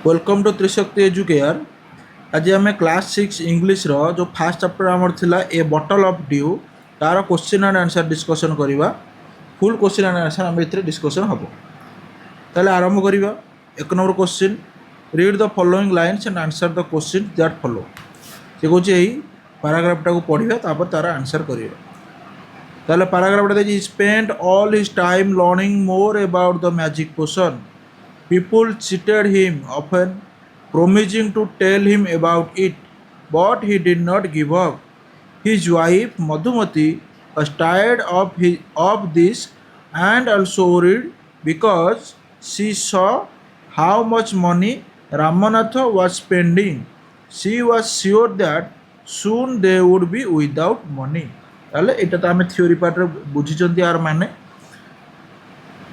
Welcome to Trishakti educare. आज आम class 6 English रो जो फास्ट चैप्टर आमर थिला ए बॉटल ऑफ ड्यू तार क्वेश्चन एंड आंसर डिस्कशन करवा। फुल क्वेश्चन एंड आंसर आम ए डिस्कशन हम। ताले आरंभ करवा। एक number question, read the following lines and answer the question that follow. से कौन यही पैराग्राफटा को पढ़ा तापर तार आंसर करवा। ताले पैराग्राफटा देखिए, spend all his time learning more about the magic potion. People cheated him often, promising to tell him about it, but he did not give up. His wife Madhumati was tired of this and also worried because she saw how much money Ramanatha was spending. She was sure that soon they would be without money. ताले एटा तो आम theory part बुझी यार माने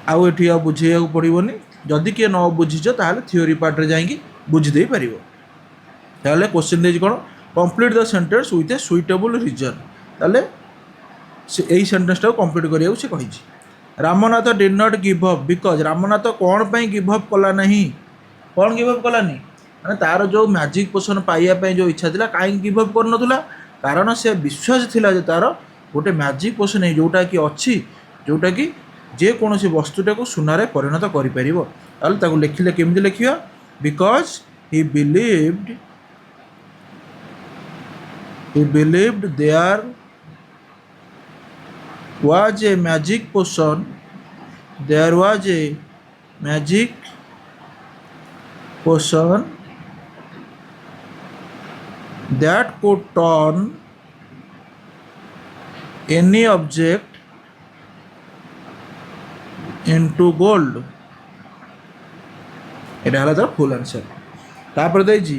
आउ एठी आ बुझेया पड़ोनी। जदि किए न बुझीच ताहले थ्योरी पार्ट रे जाइए बुझीदे पार। ताहले क्वेश्चन देछि कोन, complete the sentence with a suitable reason. ताहले यही सेंटेंसटा कंप्लीट करिया से कहि। Ramnath did not give up because Ramnath कौन पे गिव अप कला नहीं। कौन गिव अप कलानी माने तार जो मैजिक पोशन पाइबा जो इच्छा थिला काई गिव अप कर नथुला, कारण से विश्वास थिला जे तार गोटे मैजिक पोशन है जोटा कि अच्छी, जोटा कि जे कौन सी वस्तुटा को सुनारे परिणत कर लिखिले केमती लिखिया, because he believed there was a magic potion, there was a magic potion that could turn any object into gold. এটা হলো তার ফুল आंसर। তারপরে দেইছি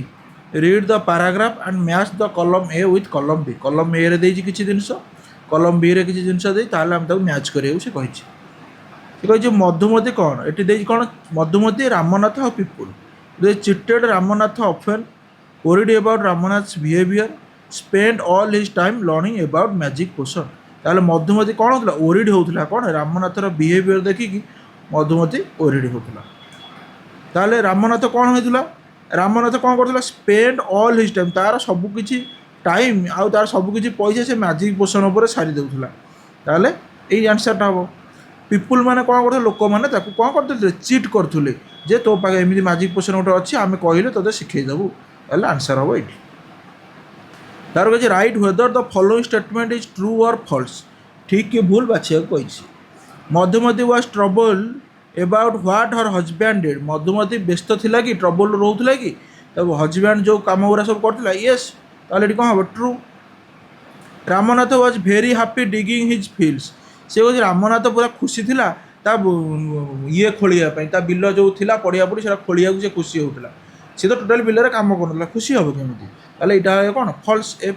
read the paragraph and match the column এ উইথ কলম বি। কলম এ রে দেইছি কিছু জিনিস, কলম বি রে কিছু জিনিস দেই, তাহলে আমি তাকে ম্যাচ করিও সে কইছি। সে কইছে মধুমতি কোন, এটি দেইছি কোন মধুমতি রামনাথ আর people. They cheated Ramnath often, worried about Ramanath's behavior, spent all his time learning about magic potion. ताले मधुमती कौन होता ओरिड होता कौन रामनाथर बिहेवियर देखिकी मधुमती ओरिड होता। ताले रामनाथ कौन होता, रामनाथ कौन करता स्पेंड ऑल हिज टाइम, तार सबकि टाइम आउ तार सबकि पैसा से मैजिक पोशन उपर सारी देउथला। ताले एई आंसरटा हम। पिपुल माने कौन करते लोक मैंने कौन करते चिट करते जे तो पाखे एमती मैजिक पोशन गोटे अच्छी आम कहले तो शिखेदेबू, आंसर हम ये। तार कहे right whether the following statement is true और फॉल्स। ठीक कि भूल बाछिया कही। Madhumati was trouble about what her husband did. Madhumati व्यस्त थिला कि ट्रबल रोला कि तब हजबैंड जो कम गुरा सब करथिला, यस ताले कौन हम true. Ramnath was very happy digging his fields. से कहे रामनाथ पूरा खुशी थिला ता ये खोलिया ता बिल जो थिला पड़िया पड़ी से खोलिया से खुशी होता। सी तो टोटाल बिलर कम कर खुशी हम केमी, यहाँ कौन फल्स एफ।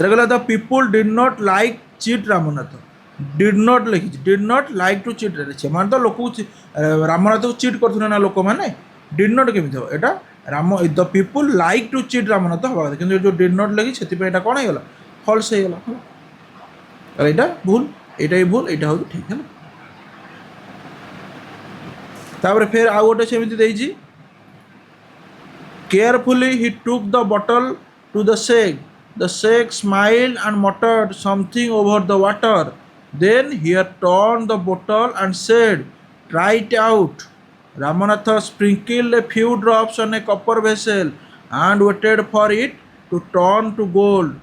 गला the people did not like cheat Ramnath. Did not लिखी, did not like to cheat से तो लोक रामनाथ को चिट करते ना लोक मैंने। डिड नॉट केमी हम यहाँ राम the people like to cheat Ramnath हवा कि जो डिड नॉट लगी से कौन होगा फल्स होगा। यहाँ भूल, यहाँ भी भूल, यहाँ हूँ ठीक है। तापर फिर आउ गोटे सेमती देइछि, carefully he took the bottle to the shake. The shake smiled and muttered something over the water. Then he turned the bottle and said, "Try it out." Ramanatha sprinkled a few drops on a copper vessel and waited for it to turn to gold.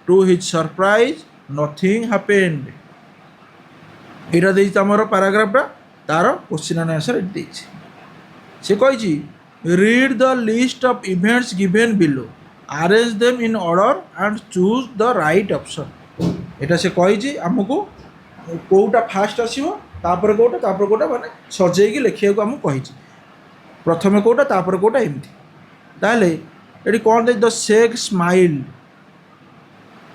To his surprise, nothing happened. এটা দেইছি আমার প্যারাগ্রাফটা, तार question and answer ये से कही read the list of events given below, arrange them in order and choose the right option. यहाँ से कही आमको कौटा फास्ट आसो तापर कौटा माने सजेगी लिखा को आमको कही प्रथम कौटा तापर कौटा एमती। ताहले ये कौन दे द शेक स्माइल,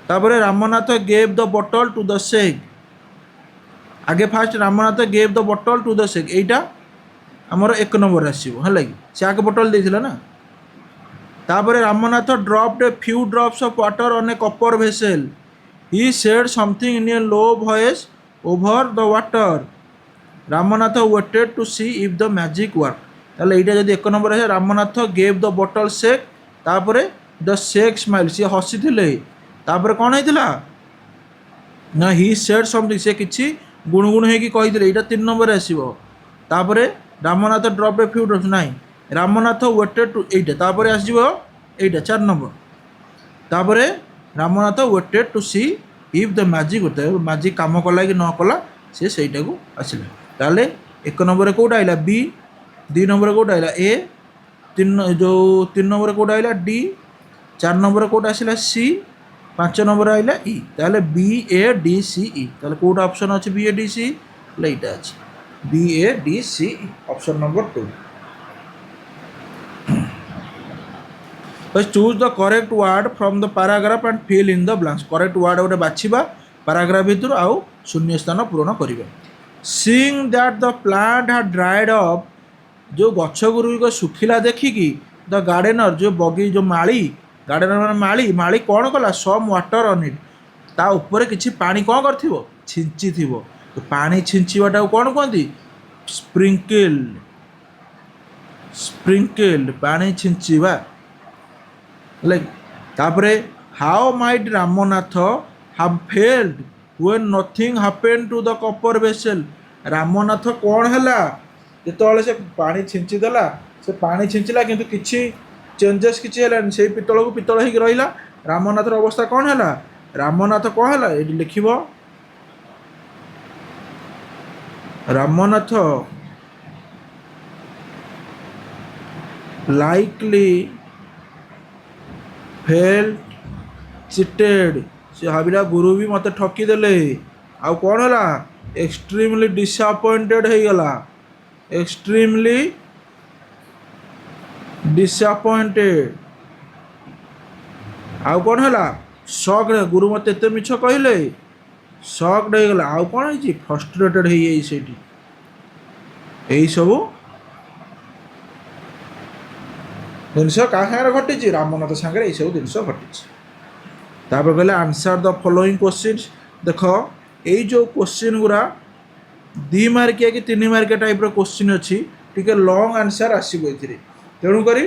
तापर Ramnath gave the bottle to the sheikh. आगे fast Ramnath gave the bottle to the sheikh, एटा आमर एक नंबर आसो है कि से आगे बॉटल देथिला ना। तापर Ramnath dropped a few drops of water on A copper vessel. He said something in A low voice over the water. Ramanatha waited to see if the magic worked. তাহলে এইটা যদি এক নম্বর আসে রামনাଥ গେଭ୍ ଦ ବଟଲ୍ ସେକ୍ ତାପରେ ଦ ସେକ୍ ସ୍ମାଇଲ୍ ସିଏ ହସିଥିଲେ ତାପରେ କ'ଣ ହେଇଥିଲା ନା ହି ସେଡ୍ ସମଥିଙ୍ଗ ସେ କିଛି ଗୁଣୁଗୁଣୁ ହେଇକି କହିଥିଲେ ଏଇଟା 3 ନମ୍ବରରେ ଆସିବ। ତାପରେ Ramnath drop a few drops ନାହିଁ ରାମନାଥ ୱେଟେଡ୍ ଟୁ ଏଇଟା ତାପରେ ଆସିଯିବ ଏଇଟା 4 ନମ୍ବର। ତାପରେ Ramnath waited to see if the magic magic କାମ କଲା କି ନ କଲା ସେ ସେଇଟାକୁ ଆସିଲା। ତାହେଲେ ଏକ ନମ୍ବରରେ କେଉଁଟା ଆଇଲା ବି, 2 ନମ୍ବରରେ କେଉଁଟା ଆଇଲା ଏ, ଯେଉଁ 3 ନମ୍ବରରେ କେଉଁଟା ଆଇଲା ଡି, 4 ନମ୍ବରରେ କେଉଁଟା ଆସିଲା ସି, 5 ନମ୍ବର ଆଇଲା ଇ। ତାହେଲେ ବି ଏ ଡି ସି ଇ ତାହେଲେ କେଉଁଟା ଅପସନ୍ ଅଛି ବି ଏ ଡି ସି ହେଲେ ଏଇଟା ଅଛି B A D C E option number 2। Choose the correct word from the paragraph and fill in the blanks correct word ଗୋଟେ ବାଛିବା ପାରାଗ୍ରାଫ ଭିତରୁ ଆଉ ଶୂନ୍ୟ ସ୍ଥାନ ପୂରଣ କରିବା। Seeing that the plant had dried up ଯେଉଁ ଗଛ ଗୁଡ଼ିକ ଶୁଖିଲା ଦେଖିକି ଦ ଗାର୍ଡେନର ଯେଉଁ ଯେଉଁ ମାଳି ଗାର୍ଡେନର ମାନେ ମାଳି କ'ଣ କଲା ସମ୍ ୱାଟର ଅନ୍ ଇଟ୍ ତା ଉପରେ କିଛି ପାଣି କ'ଣ କରିଥିବ ଛିଞ୍ଚିଥିବ। ପାଣି ଛିଞ୍ଚିବାଟାକୁ କ'ଣ କୁହନ୍ତି ସ୍ପ୍ରିଙ୍କଲ୍ଡ ପାଣି ଛିଞ୍ଚିବା ହେଲା। ତାପରେ how might Ramnath have failed when nothing happen to the copper vessel Ramnath କ'ଣ ହେଲା ଯେତେବେଳେ ସେ ପାଣି ଛିଞ୍ଚିଦେଲା ସେ ପାଣି ଛିଞ୍ଚିଲା କିନ୍ତୁ କିଛି ଚେଞ୍ଜେସ୍ କିଛି ହେଲାନି ସେଇ ପିତ୍ତଳକୁ ପିତ୍ତଳ ହେଇକି ରହିଲା। ରାମନାଥର ଅବସ୍ଥା କ'ଣ ହେଲା ରାମନାଥ କ'ଣ ହେଲା ଏଠି ଲେଖିବ ରାମନାଥ ଲାଇକଲି ଫେଲ୍ଡ ଚିଟେଡ୍ ସେ ଭାବିଲା ଗୁରୁ ବି ମୋତେ ଠକିଦେଲେ। ଆଉ କ'ଣ ହେଲା ଏକ୍ସଟ୍ରିମଲି ଡିସଆପଏଣ୍ଟେଡ୍ ହେଇଗଲା ଏକ୍ସଟ୍ରିମଲି ଡିସଆପଏଣ୍ଟେଡ୍। ଆଉ କ'ଣ ହେଲା ସକ୍ଡ ଗୁରୁ ମୋତେ ଏତେ ମିଛ କହିଲେ ସକ୍ଡ ହେଇଗଲା। ଆଉ କ'ଣ ହେଇଛି ଫ୍ରଷ୍ଟ୍ରେଟେଡ୍ ହେଇଯାଇଛି ସେଇଠି। ଏଇସବୁ ଜିନିଷ କାହା ସାଙ୍ଗରେ ଘଟିଛି ରାମନାଥ ସାଙ୍ଗରେ ଏଇସବୁ ଜିନିଷ ଘଟିଛି। ତାପରେ କହିଲେ ଆନ୍ସର୍ ଦ ଫଲୋଇଂ କୋଶ୍ଚିନ୍ସ ଦେଖ ଏଇ ଯେଉଁ କୋଶ୍ଚିନ୍ ଗୁଡ଼ା 2 ମାର୍କିଆ କି 3 ମାର୍କିଆ ଟାଇପ୍ର କୋଶ୍ଚିନ୍ ଅଛି ଟିକେ ଲଙ୍ଗ୍ ଆନ୍ସର୍ ଆସିବ ଏଥିରେ। ତେଣୁକରି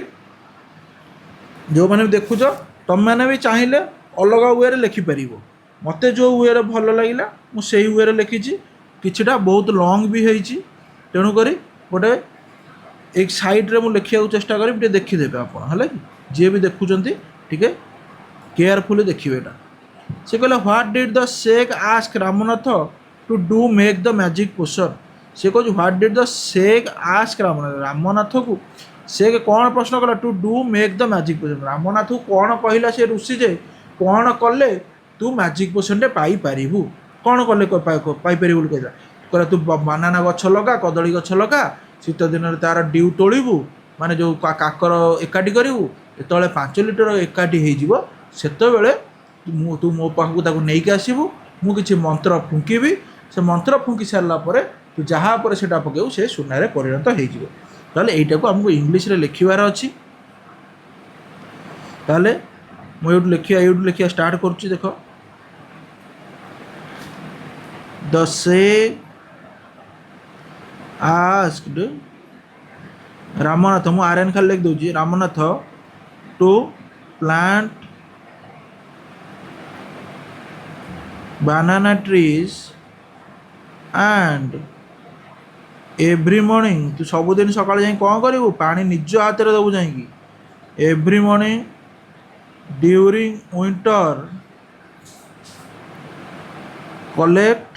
ଯେଉଁମାନେ ବି ଦେଖୁଛ ତୁମେମାନେ ବି ଚାହିଁଲେ ଅଲଗା ୱେରେ ଲେଖିପାରିବ। ମୋତେ ଯେଉଁ ୱେରେ ଭଲ ଲାଗିଲା ମୁଁ ସେଇ ୱେରେ ଲେଖିଛି କିଛିଟା ବହୁତ ଲଙ୍ଗ୍ ବି ହେଇଛି। ତେଣୁକରି ଗୋଟେ ଏଇ ସାଇଡ଼୍ରେ ମୁଁ ଲେଖିବାକୁ ଚେଷ୍ଟା କରିବି ଟିକେ ଦେଖିଦେବେ ଆପଣ ହେଲା କି ଯିଏ ବି ଦେଖୁଛନ୍ତି ଟିକେ କେୟାରଫୁଲି ଦେଖିବେ ଏଇଟା। ସେ କହିଲେ what did the Sheikh ask Ramnath to do make the magic potion ସେ କହୁଛି what did the Sheikh ask ରାମନାଥକୁ ସେକ୍ କ'ଣ ପ୍ରଶ୍ନ କଲା to do make the magic potion ରାମନାଥକୁ କ'ଣ କହିଲା ସେ ଋଷି ଯେ କ'ଣ କଲେ ତୁ ମ୍ୟାଜିକ୍ ପୋସନ୍ଟେ ପାଇପାରିବୁ କ'ଣ କଲେ ପାଇପାରିବୁ ବୋଲି କହିଲା ତୁ ବାନାନା ଗଛ ଲଗା କଦଳୀ ଗଛ ଲଗା ଶୀତ ଦିନରେ ତା'ର ଡିଉ ତୋଳିବୁ ମାନେ ଯେଉଁ କାକର ଏକାଠି କରିବୁ ଯେତେବେଳେ 5 ଲିଟର ଏକାଠି ହେଇଯିବ ସେତେବେଳେ ତୁ ମୋ ପାଖକୁ ତାକୁ ନେଇକି ଆସିବୁ ମୁଁ କିଛି ମନ୍ତ୍ର ଫୁଙ୍କିବି ସେ ମନ୍ତ୍ର ଫୁଙ୍କି ସାରିଲା ପରେ ତୁ ଯାହା ଉପରେ ସେଇଟା ପକାଇବୁ ସେ ସୁନାରେ ପରିଣତ ହେଇଯିବ। ତାହେଲେ ଏଇଟାକୁ ଆମକୁ ଇଂଲିଶରେ ଲେଖିବାର ଅଛି। ତାହେଲେ ମୁଁ ଏଇଠୁ ଲେଖିବା ଷ୍ଟାର୍ଟ କରୁଛି ଦେଖ ଦ ସେକ୍ ଆସ୍କଡ୍ ରାମନାଥ ମୁଁ ଆର୍ଏନ୍ ଖାଲି ଲେଖିଦେଉଛି Ramnath to plant banana trees and every morning ତୁ ସବୁଦିନ ସକାଳେ ଯାଇ କ'ଣ କରିବୁ ପାଣି ନିଜ ହାତରେ ଦେବୁ ଯାଇକି every morning during winter collect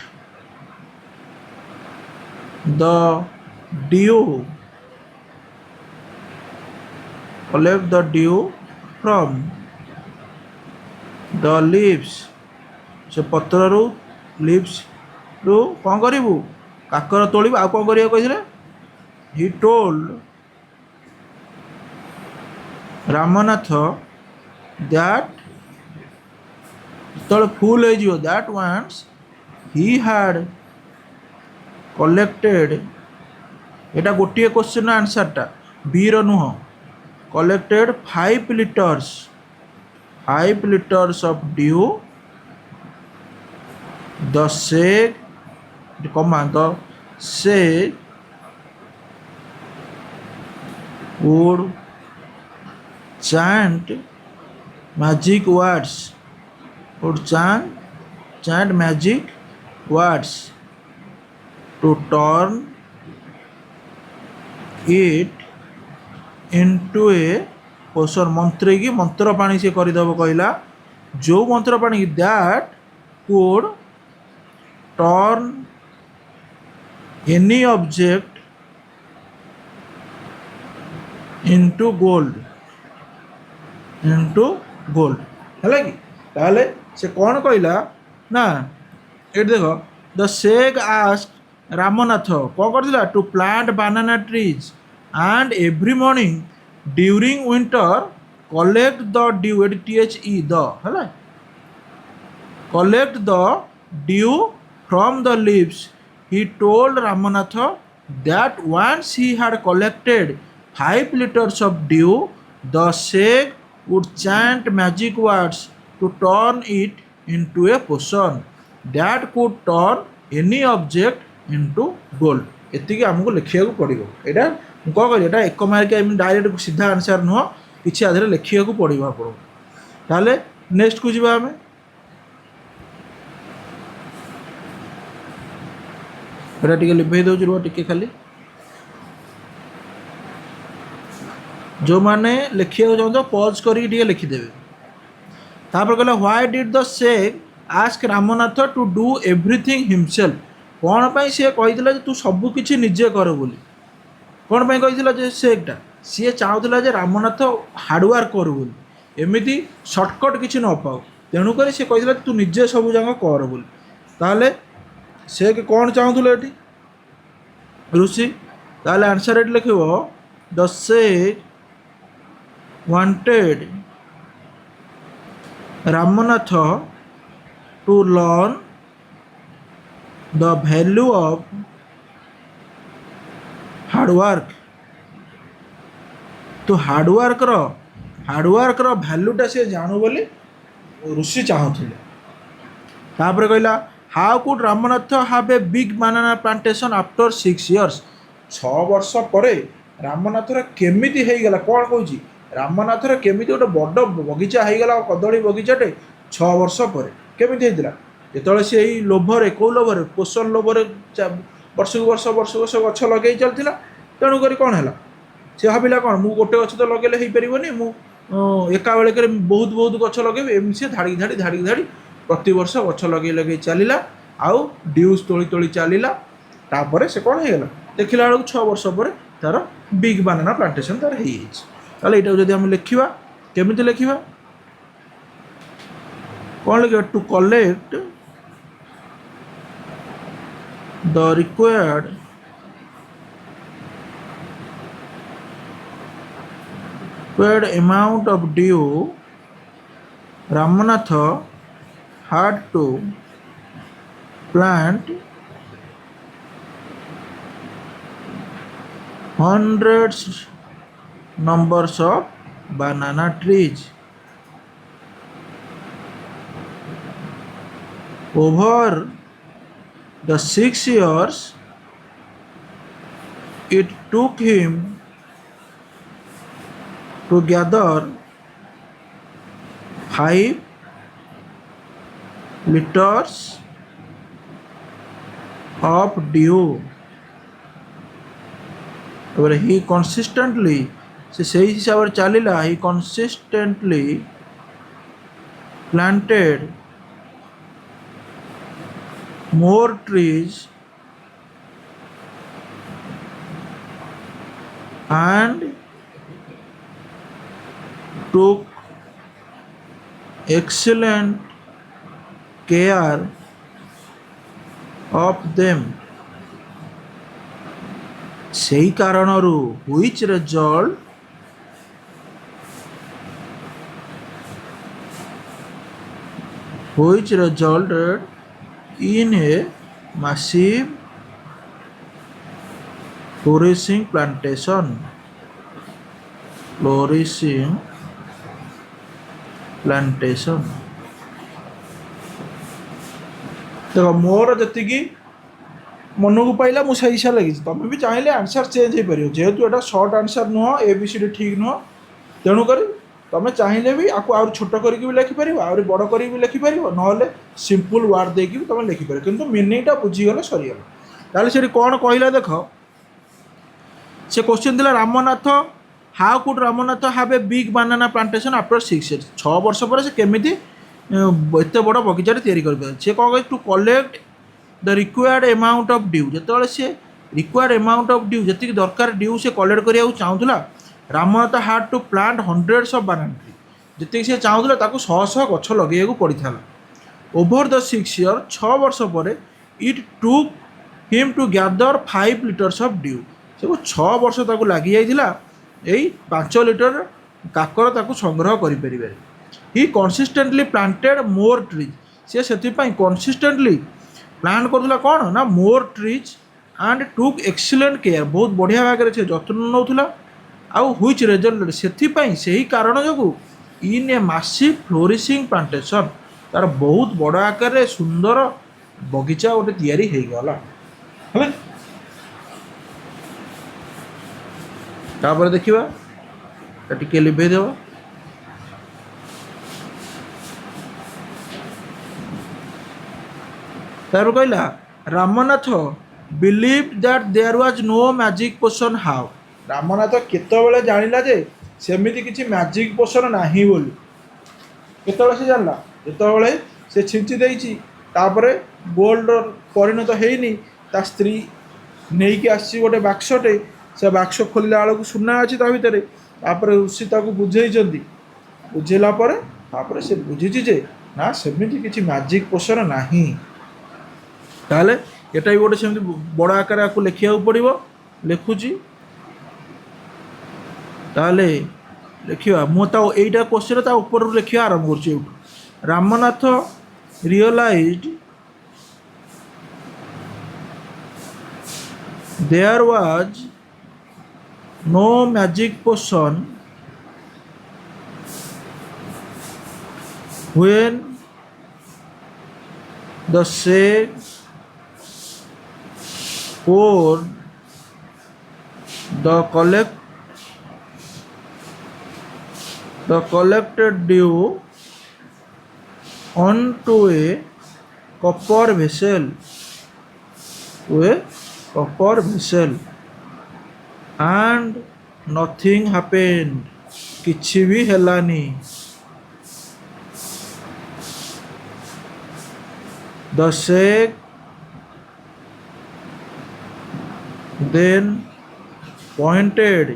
the dew from the leaves ସେ ପତ୍ରରୁ ଲିଭ୍ସରୁ କ'ଣ କରିବୁ କାକର ତୋଳିବୁ ଆଉ କ'ଣ କରିବାକୁ କହିଥିଲେ ହି ଟୋଲ୍ଡ ରାମନାଥ ଦ୍ୟାଟ୍ ଯେତେବେଳେ ଫୁଲ୍ ହେଇଯିବ that once he had collected ଏଇଟା ଗୋଟିଏ କୋଶ୍ଚିନ୍ର ଆନ୍ସର୍ଟା ବିର ନୁହଁ collected 5 liters of dew the sage the sage would chant magic words, would chant magic words to turn it into a potion. मंत्री की मंत्र पानी से करदेव कहला जो मंत्र पानी that could turn any object into gold, into gold है कि ताले से कौन कहला ना ये देखो द शेख आस्क्ड रामनाथ कौन करथिला to plant banana trees and every morning during winter collect the dew at THE the है collect the dew from the leaves. He told Ramanatha that once he had collected 5 liters of dew, the sheikh would chant magic words to turn it into a potion that could turn any object into gold. ଏତିକି ଆମକୁ ଲେଖିବାକୁ ପଡ଼ିବ ଏଇଟା ମୁଁ କ'ଣ କହିଲି ଏଇଟା ଏକ ମାର୍କ ଏମିତି ଡାଇରେକ୍ଟ ସିଧା ଆନ୍ସର୍ ନୁହଁ କିଛି ଆଧିରେ ଲେଖିବାକୁ ପଡ଼ିବ ଆପଣଙ୍କୁ ତାହେଲେ ନେକ୍ସଟକୁ ଯିବା ଆମେ ଏଇଟା ଟିକେ ଲିଭେଇ ଦେଉଛି ରୁହ ଟିକେ ଖାଲି ଯେଉଁମାନେ ଲେଖିବାକୁ ଚାହୁଁଛ ପଜ୍ କରିକି ଟିକେ ଲେଖିଦେବେ ତାପରେ କହିଲା why did the Sheikh ask Ramnath to do everything himself କ'ଣ ପାଇଁ ସିଏ କହିଥିଲା ଯେ ତୁ ସବୁକିଛି ନିଜେ କର ବୋଲି କ'ଣ ପାଇଁ କହିଥିଲା ଯେ ସେକ୍ଟା ସିଏ ଚାହୁଁଥିଲା ଯେ ରାମନାଥ ହାର୍ଡ଼ୱାର୍କ କରୁ ବୋଲି ଏମିତି ସର୍ଟକଟ୍ କିଛି ନ ପାଉ ତେଣୁକରି ସିଏ କହିଥିଲା ତୁ ନିଜେ ସବୁ ଯାକ କର ବୋଲି ତାହେଲେ ସେ କ'ଣ ଚାହୁଁଥିଲେ ଏଠି ଋଷି ତାହେଲେ ଆନ୍ସର୍ ଏଠି ଲେଖିବ ଦ Sheikh wanted Ramanatha to learn the value of hard work तो हार्डवर्कर भैल्यूटा सी जानू बोली ऋषि चाहूले तापर कहला how could Ramnath have a big banana plantation after 6 years 6 वर्ष पर रामनाथर केमिति हेगला कौन कहूँ रामनाथर केमिति गोटे बड़ बगीचा होगला कदली बगीचाटे 6 वर्ष पर केमिति होता जो सी लोभर कौ लोभर पोषण लोभर वर्ष वर्ष गछ लगे चलता तेणुक कौन है सी भाविला कौन मुझे गोटे गछ तो लगे हो पारे मु एका बेलक बहुत बहुत गछ लगे एम सी धाड़ी धाड़ी धाड़ी धाड़ी प्रति वर्ष गछ लगे लगे चलला आउ ड्यूज तोली तोली चलला तापर से कौन होगला देखला बेलू 6 वर्ष पर तार बिग बनाना प्लांटेशन तार हो यहाँ जब आम लिखा केमी लिखा कौन लिखा to collect the required amount of dew Ramanatha had to plant hundreds numbers of banana trees over the 6 years it took him to gather 5 liters of dew. He consistently से सही हिसाब से चलला he consistently planted more trees and took excellent care of them. सही कारणरू which resulted in a massive flourishing plantation. देखो मोर जी मन को पाइला मुझे सही हिसाब लगी तुम भी चाहिए आंसर चेंज हो पार जेहेतु यहाँ सर्ट आंसर नुह ABCD ठीक नुह तेणुक तुम चाहिए भी आपको आउर छोट करके भी लिखिपार आउरी बड़ कर भी लिखिपार ना सिंपल वार्ड देकी भी तुम लिखिपार किंतु मीनिंगटा बुझीगले सरीगला ताले से कौन कहला देख से क्वेश्चन दिला Ramnath how could Ramnath have a big banana plantation after 6 years 6 वर्ष पर से केमी एत बड़ बगीचा तैयारी कर सी कौन कह to collect the required amount of dew जो सी रिक्वायर्ड एमाउंट ऑफ ड्यू जी दरकार ड्यू से कलेक्ट करने चाहूला Ramnath had to plant hundreds of banana tree जी सी चाहूला शह शह गछ लगे पड़ी था ओवर द 6 इयर 6 वर्ष पर it took him to gather 5 litres of dew से 6 वर्ष तक लगी जाइला यही 5 लिटर काकर ताकू संग्रह करें ही कंसिस्टेंटली प्लांटेड मोर ट्रीज सी से कंसिस्टेंटली प्लांट करूला कौन ना more trees and took excellent care बहुत बढ़िया भाग से जत्न नौला आउ व्हिच रिजल्ट से ही कारण जो इन ए मासिव फ्लोरिशिंग प्लांटेशन तार बहुत बड़ आकार सुंदर बगीचा गोटे तैयारी हो गला तापर देखिबा टिके लिभे देव तार कहला Ramnath believe that there was no magic potion how Ramnath केतबेले जानिला जे सेमिति किछि मैजिक पोशन नाही बोली केतबेले से जानला जेतबेले से छिंची देइछि तापरे गोल्ड परिणत हेइनी ता स्त्री नेइकी आसी गोटे बाक्सटे से बाक्स खोलला बेलू सुना अच्छी ता भितर सी बुझे बुझेला से बुझी जे ना सेमती किसी मैजिक पोषण नाही ताले एटा भी गोटे सेमती बड़ आकार आपको लिखा पड़ो लिखुची ताले लिखा मुझा क्वेश्चन ता ऊपर लिखा आरंभ कर Ramnath realised there was no magic potion when the sage poured the collected dew onto a copper vessel and nothing happened किछि भी हेलानी the sage then pointed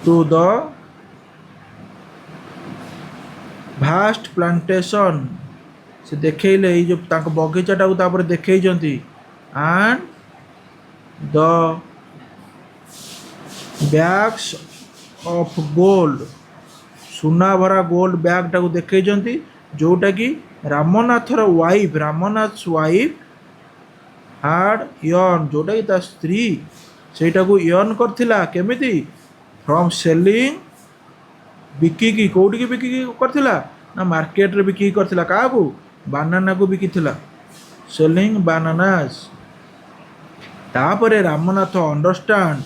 to the vast plantation से देखैले जो तांक बगीचाटा को देखैजंती and the bags of gold सुना भरा gold bag टाक देखैजंती जोटा कि रामनाथर वाइफ हार्ड यर्न जोटा कि ता स्त्री सेटा को यर्न करथिला केमिति फ्रॉम सेलिंग बिकिकी कोठी की बिकिकी करथिला ना मार्केट रे बिकिकी करथिला काकू बानाना को बिकिथिला सेलिंग बानानास तापरे रामनाथ अंडरस्टैंड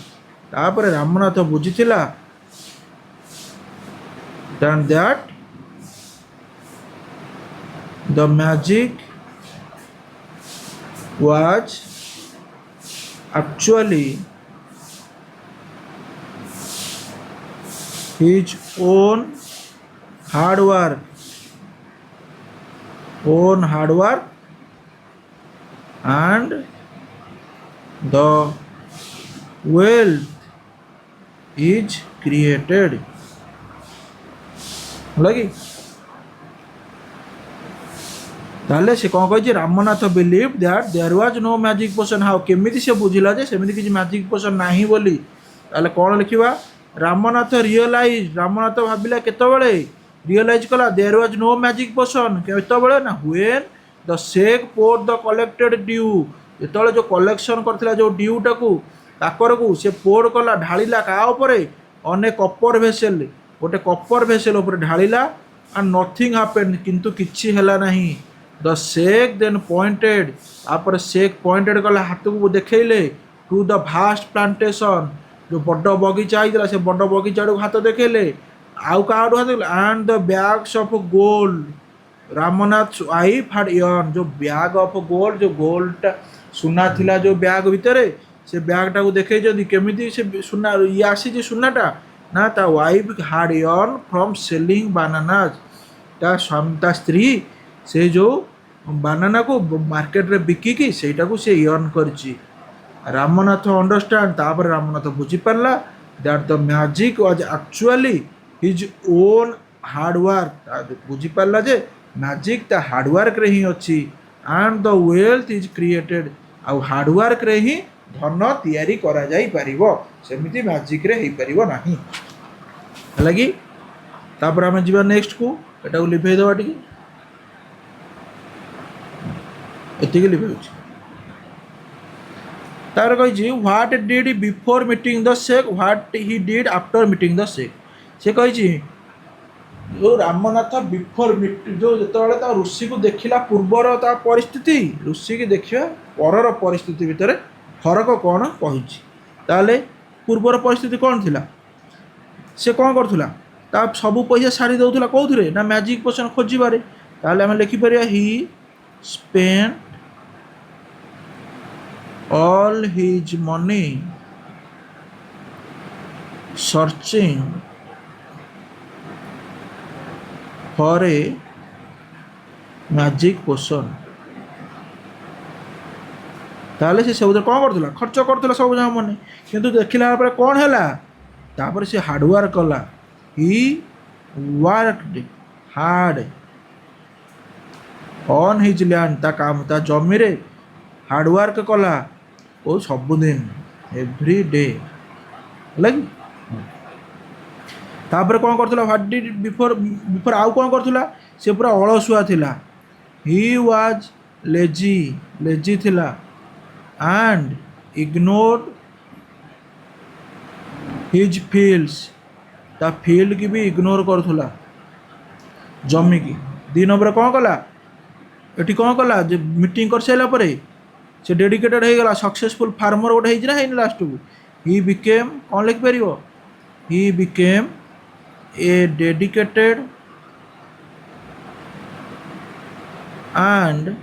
तापरे रामनाथ बुझीथिला that the magic was actually his own hard work and the wealth is created लगी ताले से कौन कही Ramnath believe that there was no magic potion how केमिति से बुझिला जे सेमिति किछि मैजिक पोशन नाही बोली ताले कौन लिखिबा रामनाथ रियलाइज रामनाथ भाबिला केतबेले रियलाइज कला there was no magic potion केतबेले ना when the sage pour the collected dew जो जो कलेक्शन करथिला जो ड्यू टाकू काकर को से पोर कला ढालिला का ऊपर अने कपर भेसेल गोटे कपर भेसेल ऊपर ढालिला एंड नथिंग हैपेंड किंतु किछि हैला नाही द शेख देन पॉइंटेड तापर शेख पॉइंटेड कला हाथ को देखले टू द भास्ट प्लांटेशन जो बड़ बगीचा होता से बड़ बगीचा हाथ देखले आउ क्या हाथ and the bags of gold Ramnath wife हाड यर्न जो बैग ऑफ गोल्ड जो गोल्डटा सुना थिला जो बैग भितर से बैगटा को देखे केमी से सुना ये आसी सुनाटा ना ता वाइफ हाड यर्न फ्रॉम सेलिंग बानानाज ता स्त्री से जो बानाना को मार्केट रे बिकिकी सेटा को से यर्न करची रामनाथ अंडरस्टैंड तापर रामनाथ बुझी पारला that the magic was actually his own hard work बुझी पारला जे मैजिक ता हार्डवर्क रे ही अच्छी and the wealth is created आउ हार्डवर्क रे ही धन तैयारी करा जाई परिबो सेमिति मैजिक रे हेई परिबो नाही हलागी तापर हम जीवा नेक्स्ट को एटा को लिखै दवा टिके एतिके लिखै तार कही what did before meeting the sheikh what he did after meeting the sheikh से कही जो रामनाथ बिफोर जो जो ऋषि को देखला पूर्वर ता परिस्थिति ऋषि की देखा पर परिस्थिति भितर फरक कौन कही पूर्वर परिस्थिति कौन थिला से कौन करुला ता सबू पैसा सारी दौला कौन ना मैजिक पोषण खोजबारे ताले आम लिखिपर ही spend all his money searching for a magic potion ताले से सब कौन करथुला खर्च करथुला सब जहाँ मने किंतु देखिला पर कौन हैला तापर से हार्डवर्क कला he worked hard on his land ता काम ता जमी रे हार्डवर्क कला ओ सबुदिन एव्री डे लगी तापर कौन करथुला व्हाट डिड बिफोर बिफोर आउ कौन करथुला से पूरा अलसुआ थिला ही वाज लेजी लेजी थिला एंड इग्नोर्ड हिज फील्ड्स ता फील्ड की भी इग्नोर करथुला जमी की 2 नंबर कौन कला एटी कौन कला जे मीटिंग कर साइला परे से डेडिकेटेड हो गला सक्सेसफुल फार्मर गोटे होना है लास्ट को ही बिकेम कौन लिख पार he became a dedicated and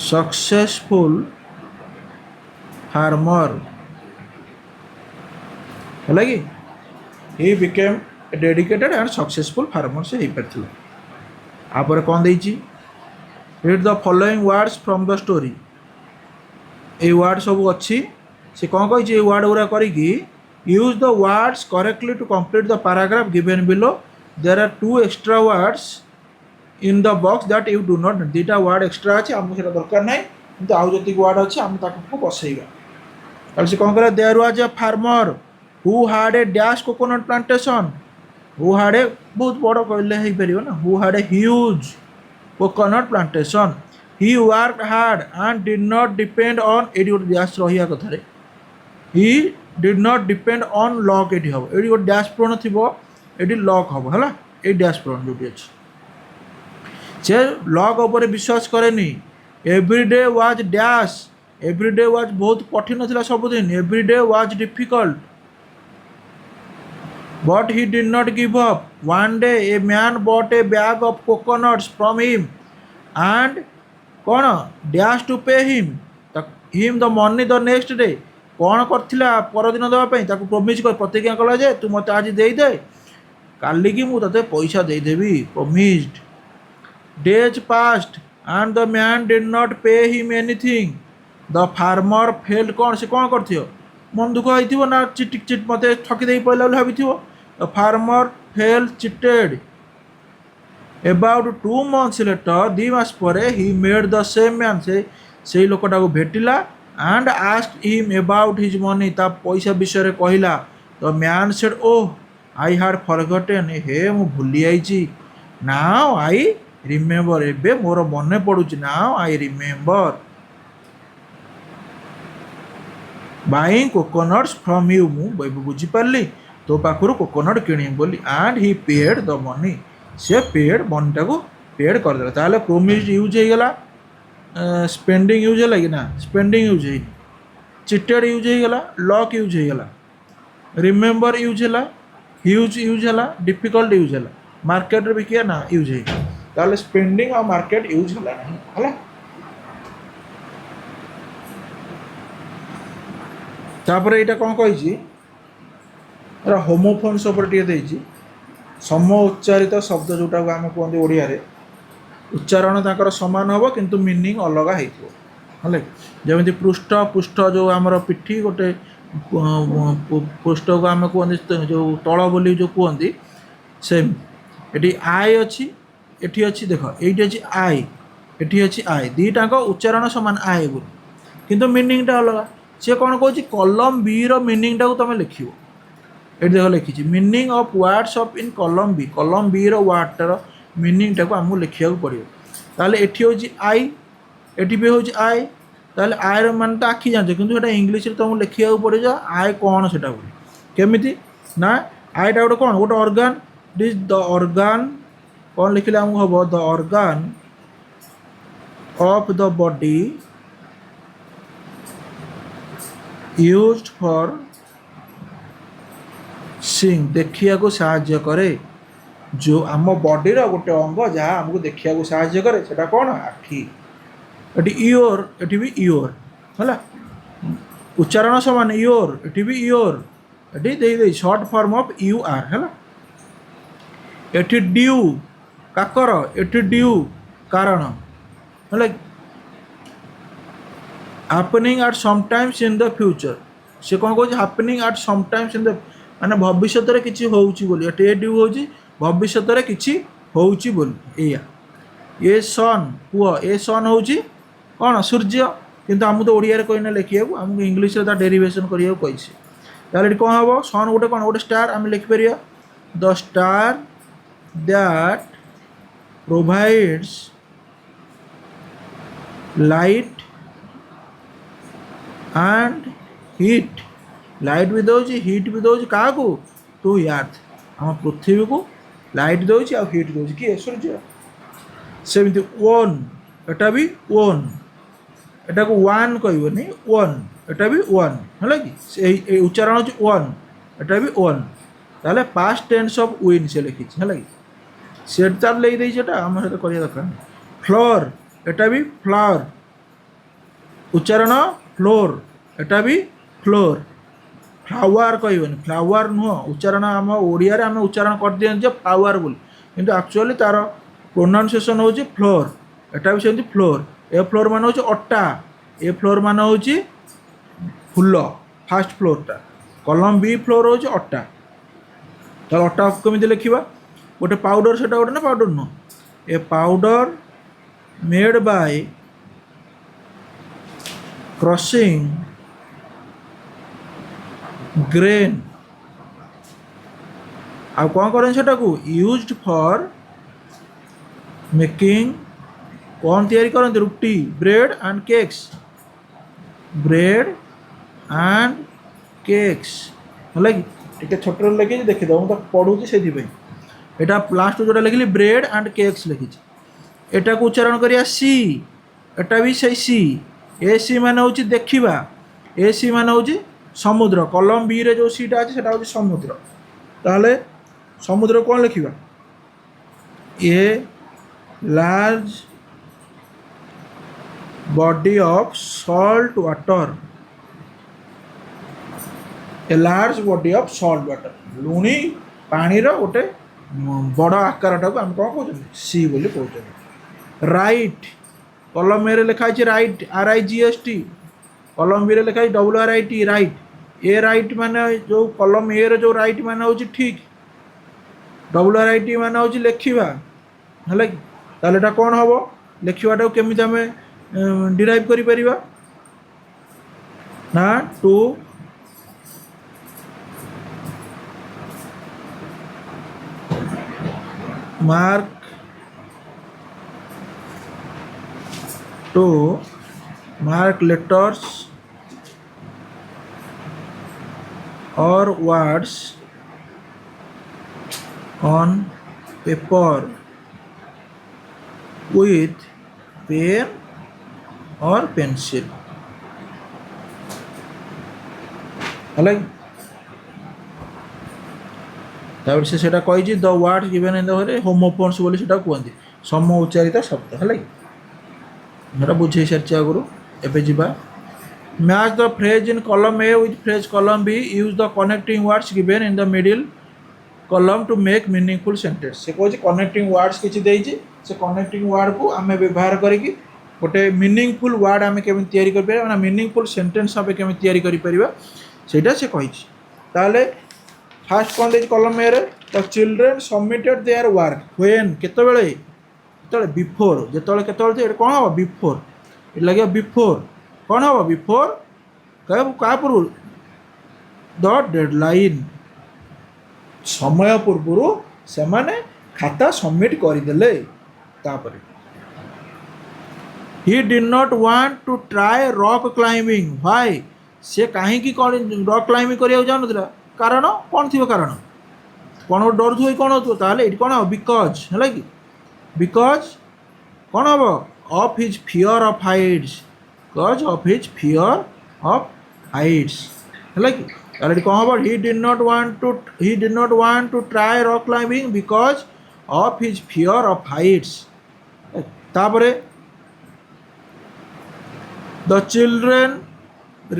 successful farmer है कि he became a dedicated and successful farmer से हो पार आप कौन देची read the following words from the story ये वर्ड सब अच्छी से कौन कही वर्ड गुरा करी use the words correctly to complete the paragraph given below there are 2 extra words in the box that you do not 2टा वर्ड एक्स्ट्रा अच्छे आमको से दरकार ना कि आउ जी वर्ड अच्छे आम बसैबा से कौन कर there was a farmer who had a dash coconut plantation who had a बहुत बड़ कहले हो पार ना who had a huge coconut plantation he worked hard and did not depend on एडी गोटे डैश रहिया कथारे he did not depend on luck एडी हम एडी गोटे डैश पूर्ण थी एडी लक हम है ये डैश पूर्ण जो अच्छे से लक उपर विश्वास करेनि everyday was dash everyday was बहुत कठिन था सबुदिन everyday was difficult But he did not give up. One day a man bought a bag of coconuts from him and कौन dash to pay him the money the next day कौन करथिला परदिन देवाई promise कर प्रतिज्ञा कला जे तू मत आज दे काली की मुझे पैसा देदेवी promised days past and the man did not pay him anything the farmer felt कौन से कौन कर मन दुख हो ना चिट मत ठकी दे पड़ा भावी the farmer felt cheated about 2 months later 2 मास पर he met the same man से लोकटा को भेटिला and asked him about his money ता पैसा विषय कहला the man said oh I had forgotten हे मु भूली जाइछि नाउ आई रिमेम्बर एबे मोर मन पड़ुछि now I remember buying coconuts from you मु बुझी पारली तो पाखरु कोकोनट किणी बोली and he paid the money सी पेड मनीटा को पेड करदे ताहले प्रोमिस्ड यूज हो गला स्पेंडिंग यूज है कि ना स्पेंडिंग यूज है चिटेड यूज हो गला लॉक यूज हो गला रिमेंबर यूज है ह्यूज यूज है डिफिकल्ट यूज है मार्केट रे बिकिया ना यूज है ताहले स्पेंडिंग और मार्केट यूज होला नहीं हला तापर एटा कोन कहिछि एरा होमोफोन्स ऊपर टिके देछि सम उच्चारित शब्द जोटा को आम कहते ओडिया रे उच्चारण ताकर समान हम किंतु मीनिंग अलग है जमी पृष्ठ पृष्ठ जो आमर पिठी गोटे पृष्ठ को आम कहते जो तल बोली जो कहते सेम एटी आई अच्छी एटी अच्छी देख ये अच्छी आई एटी अच्छी आई दीटाक उच्चारण सामान आई बोली किंतु मीनिंगटा अलग सी कौन कौन कलम बी मीनिंगटा को तुम लिख ये देख लिखी मीनिंग ऑफ वर्ड्स ऑफ इन कलम बी वर्डटार मीनिंगटा को आमको लिखा पड़ो ताहले एठी होची आई एठी भी होची आई ताहले आई रो मान तो आखि जानछ किंतु एटा इंग्लिश रे तुमको लिखा पड़ो आई कौन सेटा बोली केमिति ना आईटा गोटे कौन गोटे ऑर्गन दिस द ऑर्गन कौन लिखिले आमको हम the organ of the body used for seeing देखिया को साहाय्य करे जो आम बॉडी रो गोटे अंग जहाँ आमको देखिया को साहाय्य करे सेटा कौन आखि एटी इयोर एटी भी इयोर है उच्चारण समान इयोर एटी भी इयोर एटी दे दे short form of you are है एटी ड्यू काकर एटी ड्यू कारण है happening at sometimes in the future से कौन कह happening at sometimes in the माने भविष्य में किसी होली टे ड्यू हो भविष्य में किसी होची बोली या ये सन पुह ए सन हूँ कौन सूर्य किंतु आमको तो ओडिया कहना लिखा आमको इंग्लीश डेरिवेशन करिया कही ताले कौन हम सन गोटे कौन गोटे स्टार आम लिखिपर the star that provides light and heat light भी दौर हिट भी दौर क्या टू अर्थ आम पृथ्वी को लाइट दौर आ हिट दौर किए सूर्य सेमती ओन एटा भी ओन एटा को वन कहनी ओन एटा भी ओन है कि उच्चारण हो ओन एटा भी ओन ताले पास्ट टेंस ऑफ विन से लिखी है कि सेट तार ले देटा आम सहित कर दरकार फ्लोर एटा भी फ्लावर उच्चारण फ्लोर एटा भी फ्लोर फ्लावर कहनी फ्लावर नुह उच्चारण आम ओडिया आम उच्चारण कर दिए फ्लावर बोली किंतु एक्चुअली तार प्रोनाउंसिएशन हूँ फ्लोर एटा भी सेमती फ्लोर ए फ्लोर मान हूँ अट्टा ए फ्लोर मान हूँ फुल फास्ट फ्लोरटा कलम बी फ्लोर हूँ अट्टा तो अट्टा केमी लिखा गोटे पाउडर से गोटे ना पाउडर नुह a powder made by crushing grain आ कौन करें सेटा को यूज्ड फॉर मेकिंग कौन तैयारी करते रुटी ब्रेड एंड केक्स है कि छोट लिखी देखी दो मुझे पढ़ुची से यहाँ लास्ट जोटा लिखिली ब्रेड एंड केक्स लिखी एटा को उच्चारण करिया सी एटा भी से सी ए सी माने हूँ देखा ए सी माने हूँ समुद्र कलम बी रे जो सीटा अच्छे से समुद्र ताहले समुद्र कौन लिखा a large body of salt water a large body of salt water लुणी पानी गोटे बड़ आकार टाक आम कौन कहते सी बोली कहते राइट कलम ए लिखाई राइट RIGHT कलम बी लिखाई WRIT राइट ए राइट माने जो कलम ए जो राइट माने हूँ ठीक WRIT माने हूँ लिखा है कि कौन हम लिखाटा केमी आम डिराइव करि ना to mark letters or words on paper with pen or pencil ହେଲା କି ତାପରେ ସେ ସେଟା କହିଛି ଦ ୱାର୍ଡ ଗିଭେନ୍ ଇନ୍ ଦ ଘରେ ହୋମୋଫୋନ୍ସ ବୋଲି ସେଟା କୁହନ୍ତି ସମ ଉଚ୍ଚାରିତ ଶବ୍ଦ ହେଲା କି ସେଟା ବୁଝେଇ ସାରିଛି ଆଗରୁ ଏବେ ଯିବା match the phrase in column A with phrase column B use the connecting words given in the middle कलम टू मेक मीनिंगफुल सेंटेंस से कौन कनेक्टिंग वर्ड्स किसी देइछि से कनेक्टिंग वर्ड को आम व्यवहार करिकी गोटे मीनिंगफुल वर्ड आम केमी तैयारी कर पारिबा मीनिंगफुल सेंटेंस आम केमी तैयारी कर पारिबा सेटा से कहिछि ताले फास्ट कोन देछि कलम ए रे the children submitted their work when केतेबेले केतेबेले बिफोर जेतेबेले केतेबेले एटा कोन हो बिफोर इट लागियो बिफोर कोन हो बिफोर का पूर्व द डेडलाइन समय पूर्व से माने खाता सबमिट करदेले तापर he did not want to try rock climbing why से कहीं की रॉक क्लाइंबिंग करिया जानथला कारण कौन थी कारण कौन डर थो कौन हो ताले इट कौन हो बिकॉज है कि बिकॉज कौन हम of his fear of Heights because of his fear of Heights है कि already कौन हम he did not want to try rock climbing because of his fear of heights तापरे the children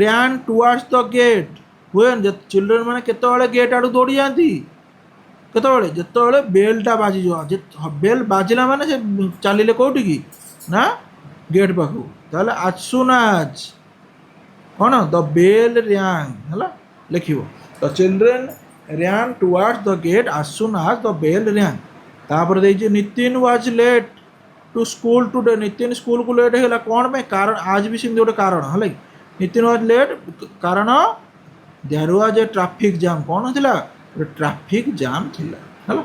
ran towards the gate when the children माने केतेबेले gate आडू दौड़ी जाती केतेबेले जेतेबेले बेलटा बाजी जो बेल बाजिला माने से चलिले कोठी की ना गेट पाखु ताले as soon as कौन द बेल rang हला लिखिबो the children ran towards the gate as soon as the bell ran तापर देछि Nitin was late to school today Nitin school को लेट होला कोन पे कारण आज भी सिम गोटे कारण हला नितिन वाज लेट कारण there was a traffic jam कोन थिला ट्रैफिक जाम थिला हला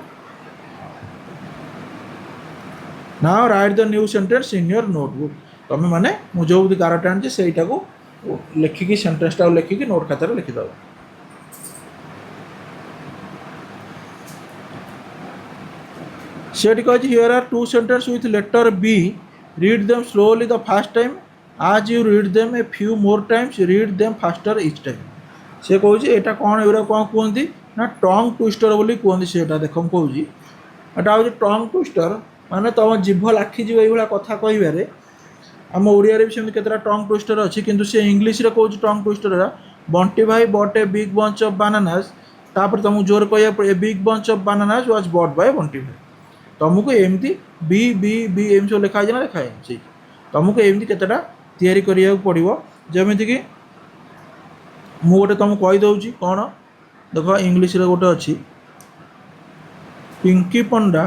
now write the new sentence in your notebook तमे माने मु जो भी कारण टान जे सेटा को लिखिकी सेंटेंस टा लिखिकी नोट खाता रे लिखि दो सेट कह here are two sentence with letter B read them slowly the first time as you read them a few more times read them faster each time से कहूँ एटा कौन एरा कौन कहते ना टंग ट्विस्टर बोली कहते सेटा देख कहूँ एटा हूँ टंग ट्विस्टर माने तुम जीभ लाखिजी ये कथा कह आम ओडिया भी सेमती केतटा टंग ट्विस्टर अच्छी किंतु से इंग्लिश रे कहूँ टंग twister Bunty bhai bought a big bunch of bananas तापर तुमको जोर कह a big bunch of bananas was bought by Bunty bhai तुमको एमती बी बी बी एम सब लिखाई ना लिखाए तुमको एमती केतटा तैयारी करिया पड़ो जमीती कि मु गोटे तुमको कहीदे कौन देख इंग्लिश रे गोटे अच्छी पिंकी पंडा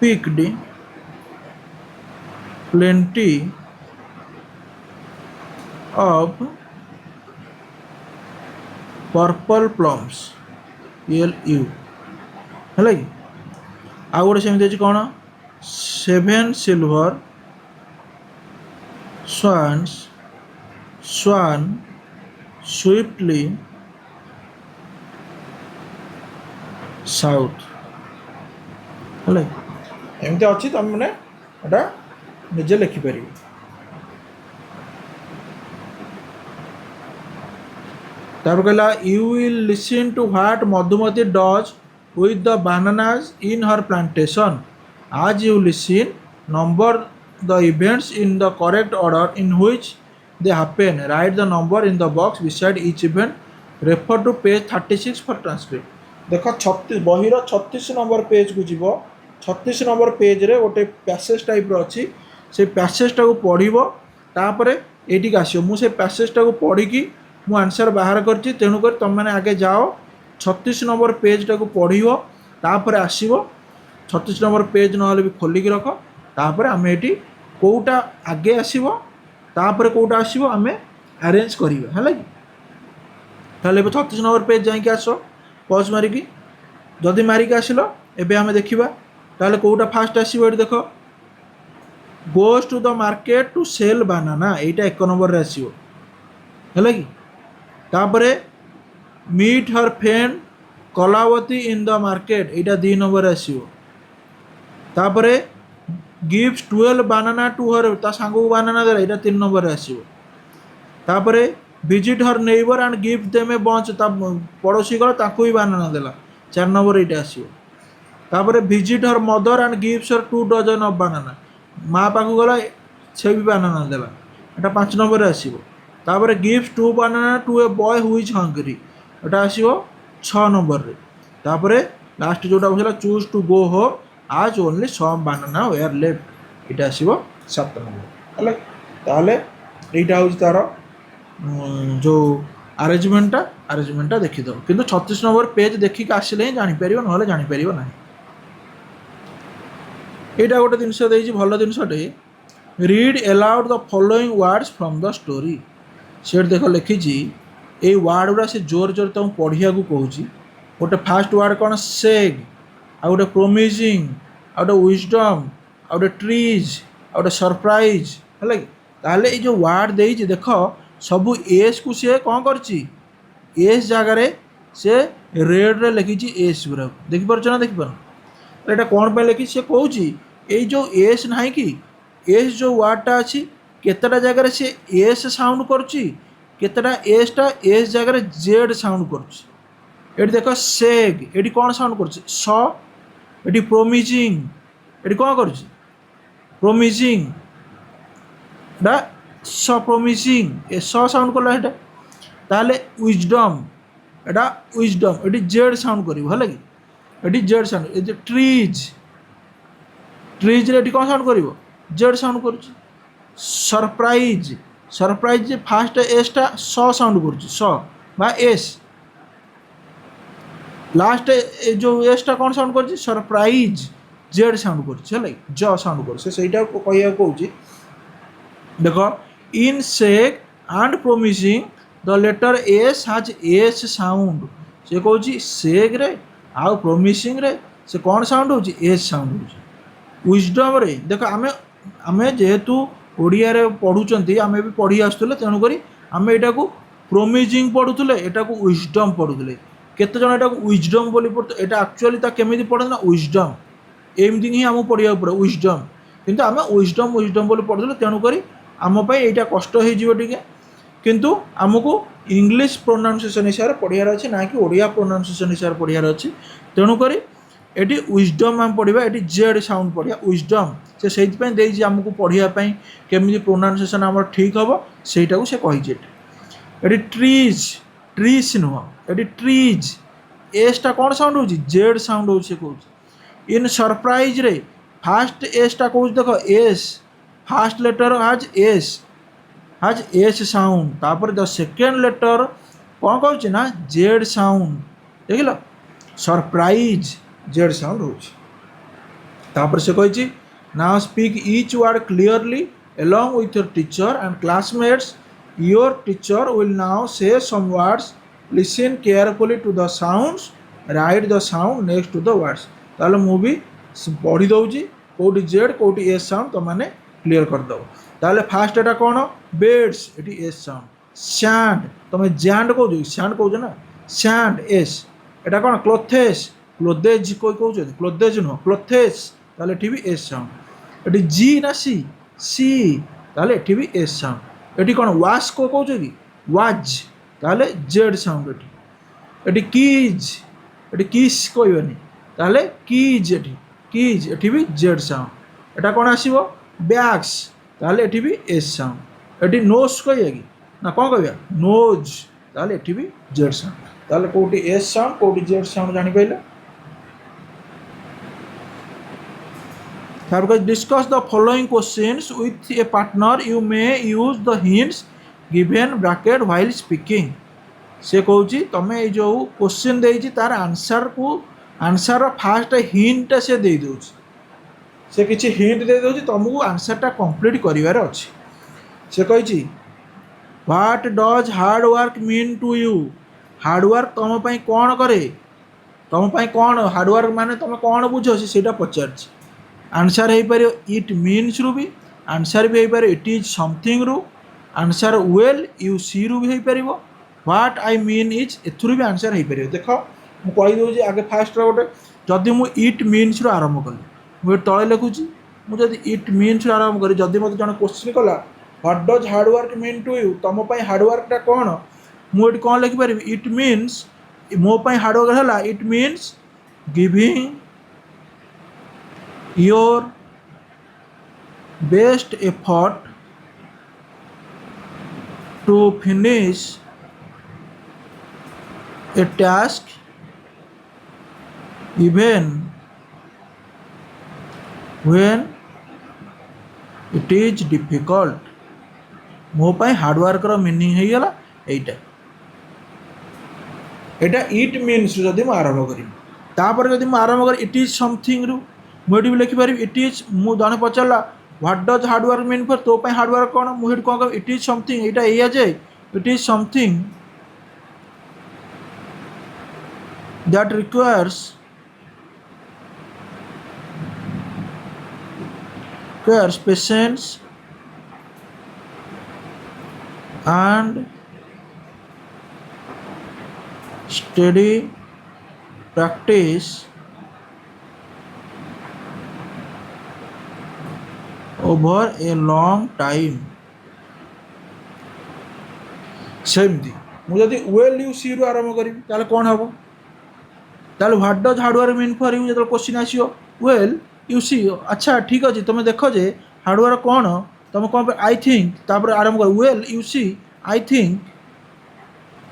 picked plenty of purple plums PLU है कि आ गोटे सेमती कौन 7 silver swans swan swiftly south है एमती अच्छी तुम मैंने एटा निजे लिखिपर कहला you will listen to what Madhumati does with the bananas in her plantation as you listen number the events in the correct order in which they happen write the number in the box beside each event refer to page 36 for transcript देख 36 बही 36 number page को जीव 36 number page रे गोटे passage type रो अच्छी से पैसेजटा को पढ़िबो तापर एटिक आसियो मु से पैसेजटा को पढ़िकी मु आंसर बाहर करछि तेणु कर तुम मैंने आगे जाओ 36 नंबर पेजटा को पढ़िबो तापर आसीबो 36 नंबर पेज नहले भी खोलिकी रख तापर आमे एटी कोउटा आगे आसीबो तापर कोउटा आसीबो आमे अरेंज करिबा हला कि ताले 36 नंबर पेज जाई के आसो पॉज मारिकी जदि मारिकी आसिलो एबे आमे देखिबा ताले कोउटा फास्ट आसीबो एटी देखो goes to the market to sell banana एटा 1 नंबर रे आसीबो हला कि तापरे meet her friend Kalavati in the market एटा 2 नंबर आसीबो। तापरे गिव्स 12 बानाना टू हर ता सांगो बानाना देला एटा 3 नंबर आसीबो। तापरे visit her neighbour and gift them a bunch ता पड़ोसी गला ताको ही बानाना देला 4 नंबर एटा आसीबो। तापरे visit her mother and gives her 2 dozen of banana माँ पाखु गला से भी बानाना देला एटा 5 नंबर आसीबो। तापरे gives 2 banana to a boy who is hungry एटा आसीबो 6 नंबर रे। तापरे लास्ट जोटा बुझला choose to go home as only some banana were left एटा आसीबो 7 नंबर हले। ताले एटा होउछ तार जो आरेंजमेंटा देखिद किंतु 36 नंबर पेज देखिक आसिले ही जापर ना जापर ना। यहाँ गोटे जिनस भल जिनसटे read aloud the following words from the story से देख लिखी ये वर्ड गुड़ा से जोर जोर तुम पढ़िया को कहूँ। गोटे फास्ट वर्ड कौन सेग आ गोटे प्रोमिजिंग आ गोटे विजडम आ गोटे ट्रीज आ गोटे सरप्राइज है ताले ये जो वर्ड दे देख सबू एस को सी कौन कर एस जगार से रेड रे लिखी एस गुरा देखिपार ना देखिपार एटा कौन पे लिखी से कहूँ ये जो एस ना कि एस जो वर्डटा अच्छी केतटा जगार से एस साउंड करता एसटा एस जगार जेड साउंड कर देख सेग ये कौन साउंड कर ये प्रोमिजिंग ये कौन कर प्रोमिजिंग प्रोमिजिंग ए साउंड कला ताले विजडम एटा विजडम ये जेड साउंड कर ये जेड साउंड ये ट्रीज ट्रीज रे कौन साउंड कर जेड साउंड कर सरप्राइज सरप्राइज फास्ट एसटा साउंड कर एस लास्ट जो एसटा कौन साउंड कर सरप्राइज जेड साउंड कर ज साउंड कर से कह कहूँ देख in sage and promising the letter S has S sound से कहूँ सेग रे आउ प्रोमिजिंग रे से कौन साउंड हो एस साउंड हो विजडम रे देख आमे आमे जेहेतु ओडिया रे पढ़ुचंती आमे भी पढ़ी आसुले तेणु करी आमे एटा को प्रोमिजिंग पढ़ुले एटा को विजडम पढ़ुले केते जण एटा को विजडम बोली पढ़ते एटा एक्चुअली ता केमिति पढ़े ना विजडम एमती ही आमको पढ़िया पड़े विजडम किंतु आमे विजडम विजडम बोली पढ़ुले तेणु करी आम यहाँ कष्ट हो किंतु आमको इंग्लिश प्रोनाउंसिएशन हिसाब से पढ़ियार अच्छे ना कि ओडिया प्रोनाउंसिएशन हिसाब से पढ़ियार अच्छे तेणुक ये विजडम आम पढ़ा ये जेड साउंड पढ़िया विजडम से देती आमको पढ़ाई केमी प्रोनाउंसिएशन आम ठीक हम सहीटा से कही ये ट्रीज ट्रीज नुह ये ट्रीज एसटा कौन साउंड हो जेड साउंड हो कहूँ इन सरप्राइज रे फास्ट एसटा कहूँ देख एस फास्ट लेटर हाज एस साउंड तापर द सेकेंड लेटर कौन कहूँ ना जेड साउंड देख लो सरप्राइज जेड साउंड हो से कही now speak each word clearly along with your teacher and classmates your teacher will now say some words listen carefully to the sounds write the sound next to the words ताले मु भी पढ़ी दउची कोटी Z कोटी S sound तो माने clear कर दो ताले फास्ट एटा कौन beds eighty S sound sand तुम जैंड कहूँ सैंड कहूँ ना सैंड एस एटा कौन क्लोथेस क्लोदेज कोई कहूँ क्लोदेज नुह क्लोथेस ताले एटी भी एस साउंड एटी जी ना सी सी ताले एटी भी एस साउंड एटी कौन वाश को कहूँ कि वाज ताले Z sound eighty keys eighty किस कहबनी ताले कीज एटी भी जेड साउंड एटा कौन आसीबो बैग्स ताले एटी भी एस साउंड एटी नोज कहया कि ना कौन कहया नोज ताले एटी भी जेड साउंड ताले कोटी एस साउंड कोटी जेड साउंड जानि पाइले तापर discuss the following questions with A partner you may use the hints given bracket while speaking से कहूँ तुम्हें जो क्वेश्चन देती तार आंसर को आंसर फास्ट हिंट से दे दूँ से किसी हिंट दे दूँ तुमको आंसरटा कंप्लीट करार अच्छे से कही what does hard work mean to you hard work तुम कौन करे तुम कौन हार्डवर्क माने तुम कौन बुझ से पचार आंसर हो पार इट मीन्स रु भी आंसर भी हो पार इट इज समथिंग रु आंसर वेल यू सी रु भी हो पार व्हाट आई मीन इज एथुरु भी आंसर हो पार देख ମୁଁ କହିଦେଉଛି ଆଗେ ଫାଷ୍ଟର ଗୋଟେ ଯଦି ମୁଁ ଇଟ୍ ମିନ୍ସରୁ ଆରମ୍ଭ କଲି ମୁଁ ଏଠି ତଳେ ଲେଖୁଛି ମୁଁ ଯଦି ଇଟ୍ ମିନ୍ସରୁ ଆରମ୍ଭ କରି ଯଦି ମୋତେ ଜଣେ କୋଶ୍ଚିନ୍ କଲା what does hard work mean to you ତୁମ ପାଇଁ ହାର୍ଡ଼ୱାର୍କଟା କ'ଣ ମୁଁ ଏଠି କ'ଣ ଲେଖିପାରିବି ଇଟ୍ ମିନ୍ସ ମୋ ପାଇଁ ହାର୍ଡ଼ୱାର୍କ ହେଲା it means giving your best effort to finish a task even when it is difficult ମୋ ପାଇଁ ହାର୍ଡ଼ୱାର୍କର ମିନିଂ ହେଇଗଲା ଏଇଟା ଏଇଟା ଇଟ୍ ମିନ୍ସରୁ ଯଦି ମୁଁ ଆରମ୍ଭ କରିବି ତାପରେ ଯଦି ମୁଁ ଆରମ୍ଭ କରି ଇଟ୍ ଇଜ୍ ସମଥିଙ୍ଗରୁ ମୁଁ ଏଠି ବି ଲେଖିପାରିବି ଇଟ୍ ଇଜ୍ ମୁଁ ଜଣେ ପଚାରିଲା what does hard work mean for ତୋ ପାଇଁ ହାର୍ଡ଼ୱାର୍କ କ'ଣ ମୁଁ ଏଠି କ'ଣ କହିବି ଇଟ୍ ଇଜ୍ ସମଥିଙ୍ଗ ଏଇଟା ଏଇଆ ଯେ it is something that requires patience and steady practice over a long time ସେମିତି ମୁଁ ଯଦି ୱେଲ୍ ୟୁ ସିରୁ ଆରମ୍ଭ କରିବି ତାହେଲେ କ'ଣ ହେବ ତାହେଲେ what does hard work mean for you ଯେତେବେଳେ କୋଶ୍ଚିନ୍ ଆସିବ ୱେଲ୍ ୟୁ ସି ଆଚ୍ଛା ଠିକ୍ ଅଛି ତୁମେ ଦେଖ ଯେ ହାର୍ଡ଼ୱାର୍କ କ'ଣ ତୁମେ କ'ଣ ଆଇ ଥିଙ୍କ ତାପରେ ଆରମ୍ଭ କର well you see I think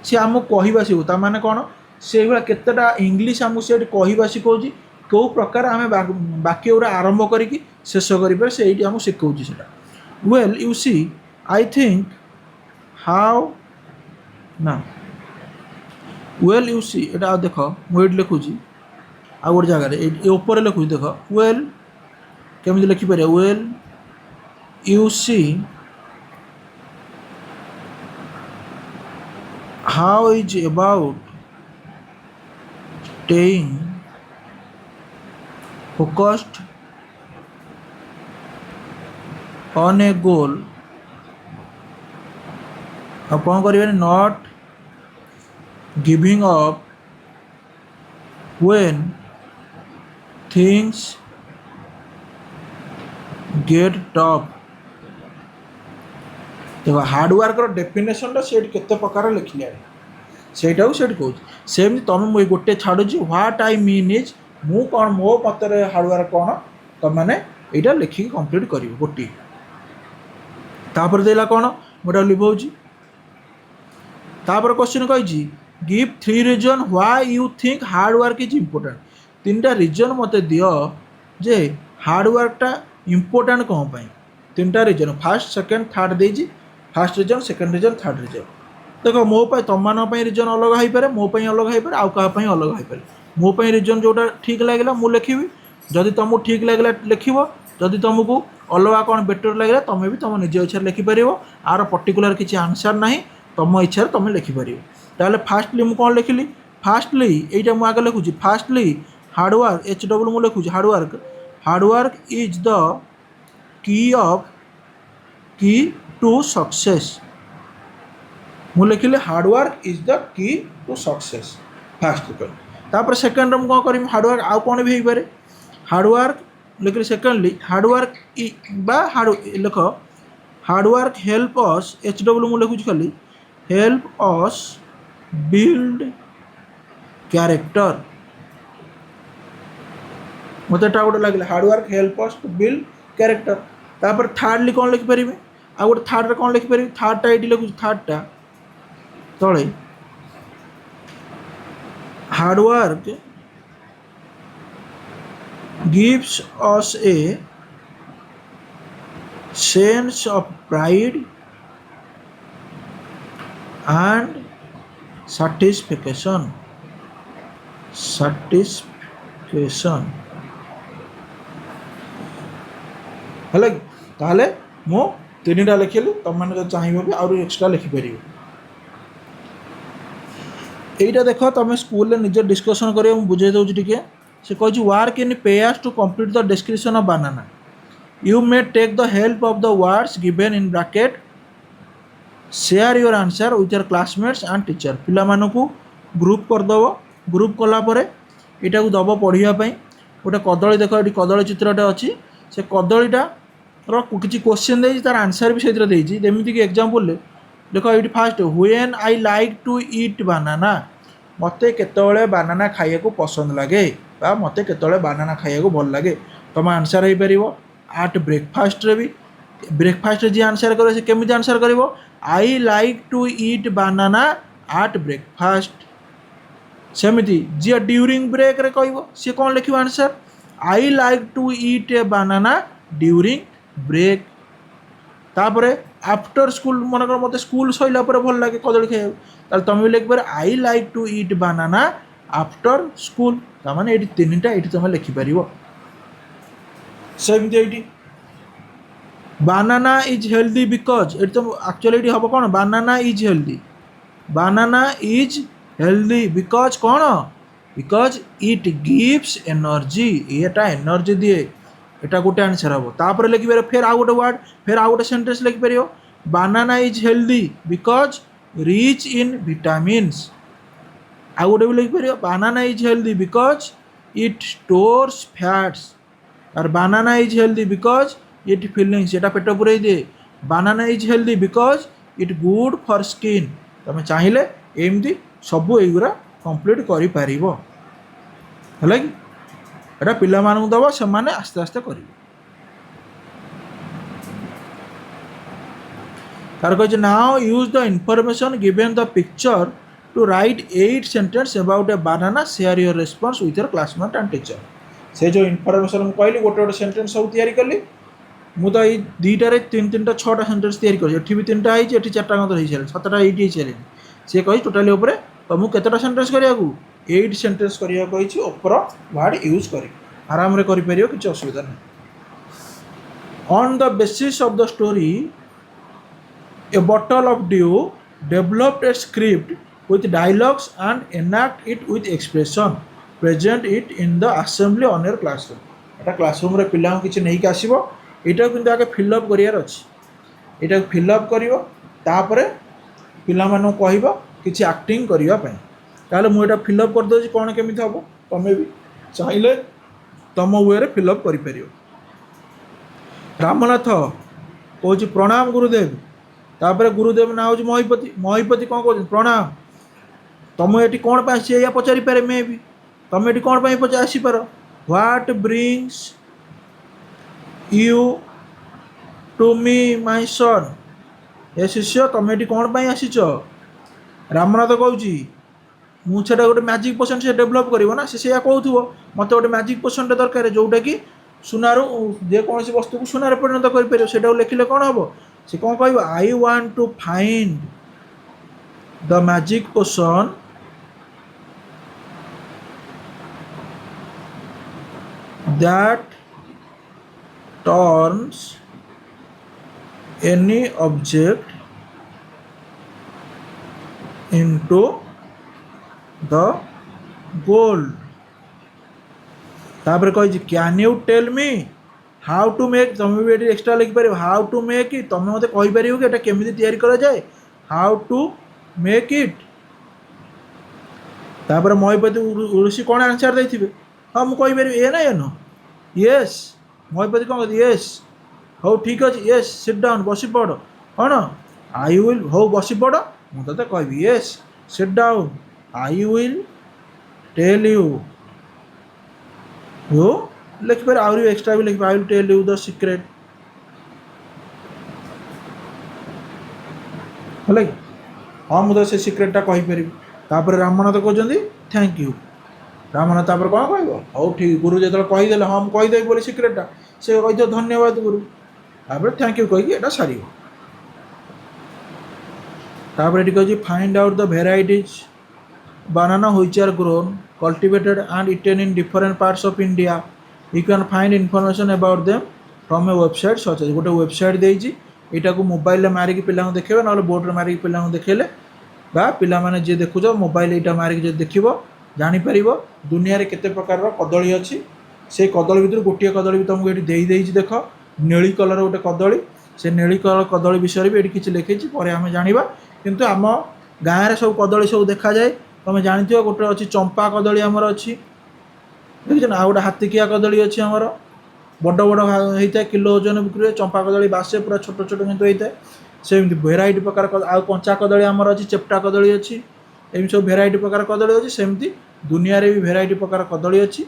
ସେ ଆମକୁ କହିବା ଶିଖୁ ତାମାନେ କ'ଣ ସେଇଭଳିଆ କେତେଟା ଇଂଲିଶ ଆମକୁ ସେଠି କହିବା ଶିଖାଉଛି କେଉଁ ପ୍ରକାର ଆମେ ବାକ୍ୟ ଗୁଡ଼ା ଆରମ୍ଭ କରିକି ଶେଷ କରିପାରେ ସେ ଏଇଠି ଆମକୁ ଶିଖାଉଛି ସେଇଟା well you see I think how ନା ୱେଲ୍ ୟୁ ସି ଏଇଟା ଆଉ ଦେଖ ମୁଁ ଏଇଠି ଲେଖୁଛି ଆଉ ଗୋଟେ ଜାଗାରେ ଏ ଉପରେ ଲେଖୁଛି ଦେଖ ୱେଲ୍ କେମିତି ଲେଖିପାରିବା well you see how is about staying focused on a goal ଆଉ କ'ଣ କରିବାନି not giving up when things get tough ଦେଖ ହାର୍ଡ଼ୱାର୍କର ଡେଫିନେସନ୍ଟା ସେଠି କେତେ ପ୍ରକାର ଲେଖିଲାଣି ସେଇଟାକୁ ସେଠି କହୁଛି ସେମିତି ତୁମେ ମୁଁ ଗୋଟେ ଛାଡ଼ୁଛି ହ୍ୱାଟ୍ ଆଇ ମିନ୍ ଇଜ୍ ମୁଁ କ'ଣ ମୋ ମତରେ ହାର୍ଡ଼ୱାର୍କ କ'ଣ ତୁମମାନେ ଏଇଟା ଲେଖିକି କମ୍ପ୍ଲିଟ୍ କରିବ ଗୋଟିଏ ତାପରେ ଦେଲା କ'ଣ ମୁଁ ଏଇଟା ଲିଭଉଛି ତାପରେ କ୍ୱେଶ୍ଚିନ୍ କହିଛି give 3 reason why you think hard work is important ତିନିଟା ରିଜନ୍ ମୋତେ ଦିଅ ଯେ ହାର୍ଡ଼ୱାର୍କଟା ଇମ୍ପୋର୍ଟାଣ୍ଟ କ'ଣ ପାଇଁ ତିନିଟା ରିଜନ୍ ଫାର୍ଷ୍ଟ ସେକେଣ୍ଡ ଥାର୍ଡ଼ ଦେଇଛି first reason second reason third reason ଦେଖ ମୋ ପାଇଁ ତୁମମାନଙ୍କ ପାଇଁ ରିଜନ୍ ଅଲଗା ହେଇପାରେ ମୋ ପାଇଁ ଅଲଗା ହେଇପାରେ ଆଉ କାହା ପାଇଁ ଅଲଗା ହେଇପାରେ ମୋ ପାଇଁ ରିଜନ୍ ଯେଉଁଟା ଠିକ୍ ଲାଗିଲା ମୁଁ ଲେଖିବି ଯଦି ତୁମକୁ ଠିକ୍ ଲାଗିଲା ଲେଖିବ ଯଦି ତୁମକୁ ଅଲଗା କ'ଣ ବେଟର୍ ଲାଗିଲା ତୁମେ ବି ତୁମ ନିଜ ଇଚ୍ଛାରେ ଲେଖିପାରିବ ଆର ପର୍ଟିକୁଲାର କିଛି ଆନ୍ସର୍ ନାହିଁ ତୁମ ଇଚ୍ଛାରେ ତୁମେ ଲେଖିପାରିବ ତାହେଲେ ଫାଷ୍ଟଲି ମୁଁ କ'ଣ ଲେଖିଲି ଫାଷ୍ଟଲି ଏଇଟା ମୁଁ ଆଗ ଲେଖୁଛି ଫାଷ୍ଟଲି ହାର୍ଡ଼ୱାର୍କ HW ମୁଁ ଲେଖୁଛି hard work is the key to success ମୁଁ ଲେଖିଲି ହାର୍ଡ଼ୱାର୍କ ଇଜ୍ ଦ କି ଟୁ ସକ୍ସେସ୍ ଫାଷ୍ଟ କହିଲି ତାପରେ ସେକେଣ୍ଡରେ ମୁଁ କ'ଣ କରିବି ହାର୍ଡ଼ୱାର୍କ ଆଉ କ'ଣ ବି ହେଇପାରେ ହାର୍ଡ଼ୱାର୍କ ଲେଖିଲି ସେକେଣ୍ଡଲି ହାର୍ଡ଼ୱାର୍କ ବା ଲେଖ ହାର୍ଡ଼ୱାର୍କ ହେଲ୍ପ ଅସ୍ HW ମୁଁ ଲେଖୁଛି ଖାଲି ହେଲ୍ପ ଅସ୍ ବିଲ୍ଡ କ୍ୟାରେକ୍ଟର ମୋତେ ଏଇଟା ଗୋଟେ ଲାଗିଲା hard work help us to build character ତାପରେ ଥାର୍ଡ଼ଲି କ'ଣ ଲେଖିପାରିବି ଆଉ ଗୋଟେ ଥାର୍ଡ଼ରେ କ'ଣ ଲେଖିପାରିବି ଥାର୍ଡ଼ଟା ଏଇଠି ଲେଖୁଛି ଥାର୍ଡ଼ଟା ତଳେ hard work gives us a sense of pride and satisfaction ହେଲା କି ତାହେଲେ ମୁଁ ତିନିଟା ଲେଖିଲି ତୁମମାନେ ଯଦି ଚାହିଁବ ବି ଆହୁରି ଏକ୍ସଟ୍ରା ଲେଖିପାରିବ এইটা দেখ তুমি স্কুলে নিজে ডিসকসন করিও মু বুঝাই দেউছি টিকে সে কইছি work in pairs to complete the description of banana you may take the help of the words given in bracket share your answer with your classmates and teacher पिला मानकु ग्रुप कर दबो ग्रुप कलापर यहाँ को दब पढ़ापी गोटे कदली देख ये कदली चित्रटे अच्छी से कदलीटा किसी क्वेश्चन दे तार आंसर भी से जमीक एग्जांपल देख ये first when I like to eat banana मत केतले बानाना खाया को पसंद लगे मत केतले बानाना खाया भल लगे तुम आंसर हो पार आट ब्रेकफास्ट भी ब्रेकफास्ट जी आंसर कर केमी आंसर कर I like to eat banana at breakfast सेमती जी ड्यूरिंग ब्रेक रे कह सी कौन लिख answer I like to eat a banana during break तापर आफ्टर स्कूल मन कर मत स्कूल सैला भल लगे कदली खाया तुम भी लिखिपार I like to eat banana after school ताने ये तीन टा ये तुम लिखिपार सेमती ये बानाना इज हेल्दी बिकज ये तुम एक्चुअली हम कौन banana is healthy banana is healthy because कौन बिकज इट गिव्स एनर्जी येटा एनर्जी दिए एटा गोटे आंसर हम तापर लिखिपार फिर आउ गोटे वर्ड फिर आउ गोटे सेंटेंस लिखिपार banana is healthy because rich in vitamins आउ गोटे भी लिखिपार banana is healthy because it stores fats और banana is healthy because it fillings एटा पेट पुरे दिए banana is healthy because it good for skin तुम चाहिए एमती सबू युरा कंप्लीट कर कि पिला मानू दब से आस्ते आस्ते कर तार कह now use the information given the picture to write 8 sentence about a banana share your response with your classmate and teacher से जो इनफॉरमेशन कहली गोटे गोटे सेंटेंस सब तैयारी कली मुझे ये दुईटार तीन तीन छटा सेंटेंस तैयारी कर भी तीन टा ये चार्टा हो सारे 7टा ये हो सारे सी कही टोटाली उपर तुमको केतटा सेंटेंस करा 8 सेंटेंस करा वर्ड यूज कर आराम कर किसी असुविधा नहीं on the basis of the story a bottle of dew developed a script with dialogues and enact it with expression present it in the assembly on your classroom एटा classroom रे पिला किसी नहीं आसो यहाँ किंतु आगे फिलअप करार अच्छी यहाँ फिलअप कर पिला कह किसी एक्टिंग करने ताल मुझे फिलअप करदे कौन केमी हम तुम्हें भी चाहिए तुम वे फिलअप कर रामनाथ कौच प्रणाम गुरुदेव तापर गुरुदेव ना हूँ महिपति महिपति कौन कह प्रणाम तुम ये कौन सी पचारि पारे मे भी तुम ये कौन आसीपार what brings you to me my son a shishya तुम ये कौन आसीच रामनाथ कहूँ मुझे गोटे मैजिक पोशन से डेभलप करना से कहूँ मत गोटे मैजिक पोशन दरकार जोटा कि सुनार जेकोसी वस्तु को सुनार परिणत कर लिखिले कौन हम से कौन कह I want to find the magic potion that turns any object into the gold तापर कही can you tell me how to make तुम भी ये एक्सट्रा लिखिपार हाउ टू मेक इट तुम मत कहीपर कि एटा केमिति तैयारी करा जाए हाउ टू मेक इट तापर महिपति ऋषि कौन आंसर देथिबे हाँ मुझे कहीपर ए ना एन यस महिपति कौन कहते यस हो ठीक अच्छे यस सिट डाउन बसी पड़ कौन आई विल हो बसी पड़ मुझे कह yes sit down I will tell you how लिखिपार आहरी एक्सट्रा भी लिख I will tell you the secret है हाँ मुझे से सीक्रेटा कहीपर रामनाथ कहते थैंक यू रामनाथ तापर कौन कह हो ठीक गुरु जो कहीदे हाँ मुझे कहीदेवी बोली सीक्रेटा से कही धन्यवाद गुरु तापर थैंक यू कहीकि सार तापर ये कही find out the varieties banana which are grown cultivated and eaten in different parts of India you can find information about them from a website such as गोटे वेबसाइट देइछि एटा को मोबाइल रे मारिक पिला देखिबे ना board रे मारिक पिला देखेले बा पिला माने जे देखुछ मोबाइल एटा मारिक जे देखिबो जानि परिबो दुनिया रे केते प्रकार रो कदली अछि से कदली भितर गोटिया कदली भी तुमको ये देइछि देख नीली कलर गोटे कदली से नीली कलर कदली विषय भी ये किसी लिखी पर आम जाना किंतु आम गाँव सब कदली सब देखा जाए तुम जानथियो गोटे अछि चंपा कदली हमर अछि देखिछ ना आ गोटे हाथीकिया कदली अछि हमर बड़ बड़ होता है किलो ओजन बिक्री चंपा कदली बासे पूरा छोट छोट किंतु होता है सेमती भेराइटी प्रकार आ कंचा कदली आमर अच्छी चेप्टा कदली अच्छी एमती सब भेराइटी प्रकार कदली अच्छी सेमती दुनिया रे भी भेराइटी प्रकार कदली अच्छी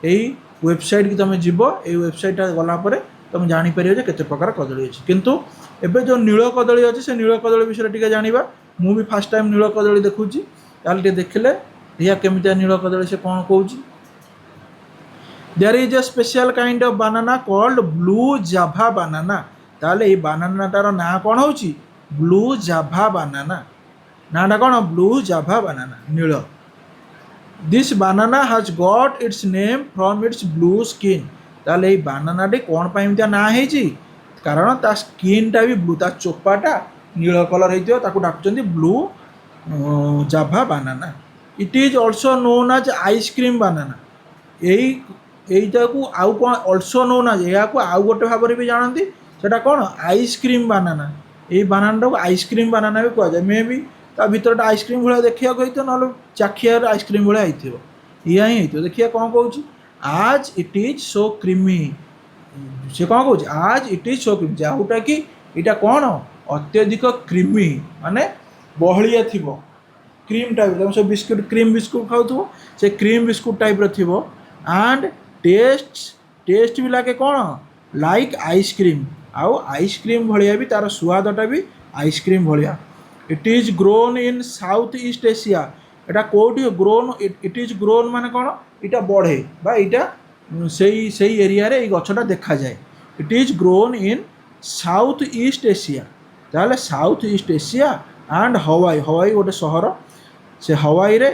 यही वेबसाइट की तुम जीव ये वेबसाइट गलापर तुम जापर केते प्रकार कदली अच्छी किंतु एबे जो नील कदली अच्छी से नील कदली विषय टे जाना मु भी फास्ट टाइम नील कदली देखुची ताल देखिले देखिया केमितिया नील कदली से कौन कहूँ there is a special kind of banana called blue java banana ताले ये बनानाटार ना कौन होची ब्लू जाभा बनाना नाटा कौन ब्लू जाभा बनाना नील this banana has got its name from its blue skin ताले ये बनानाटी कौन पाई एमतिया ना हेची कारण ता स्किनटा भी ब्लू ता चोपाटा नील कलर हेतियो ताकू डाकुचंती blue java banana it is also known as ice cream banana यही এইটা আউ কোণ অলসো নোন আজ এয়াকু আউ গোটে ভাবে भी জানতি সেটা কোণ আইসক্রিম বানানা এই বানানাটাকে আইসক্রিম বানানা भी কুয়া যায় মে বি তা ভিতরটা আইসক্রিম ভଳିଆ ଦେଖିବାକୁ ହେଇଥିବ ନହେଲେ ଚାଖିଆର ଆଇସକ୍ରିମ ଭଳିଆ ହେଇଥିବ ଇଆ ହିଁ ହେଇଥିବ ଦେଖିବା କ'ଣ କହୁଛି ଆଜ୍ ଇଟ୍ ଇଜ୍ ସୋ କ୍ରିମି ସେ କ'ଣ କହୁଛି ଆଜ୍ ଇଟ୍ ଇଜ୍ ସୋ କ୍ରିମି ଯେଉଁଟା କି ଏଇଟା କ'ଣ ଅତ୍ୟଧିକ କ୍ରିମି ମାନେ ବହଳିଆ ଥିବ କ୍ରିମ୍ ଟାଇପ୍ର ତମେ ସବୁ ବିସ୍କୁଟ୍ କ୍ରିମ୍ ବିସ୍କୁଟ୍ ଖାଉଥିବ ସେ କ୍ରିମ୍ ବିସ୍କୁଟ୍ ଟାଇପ୍ର ଥିବ and टेस्ट भी लगे कौन लाइक आइसक्रीम आउ आइसक्रीम भाया भी तार स्वादटा भी ice cream Bhaya it is grown in south east Asia Etah कौटी grown it is grown माने कौन इटा बढ़े बा इटा से एरिया रे गछटा देखा जाए it is grown in south east Asia ताले south east Asia and Hawaii Hawaii गोटे सहर से हवाई रे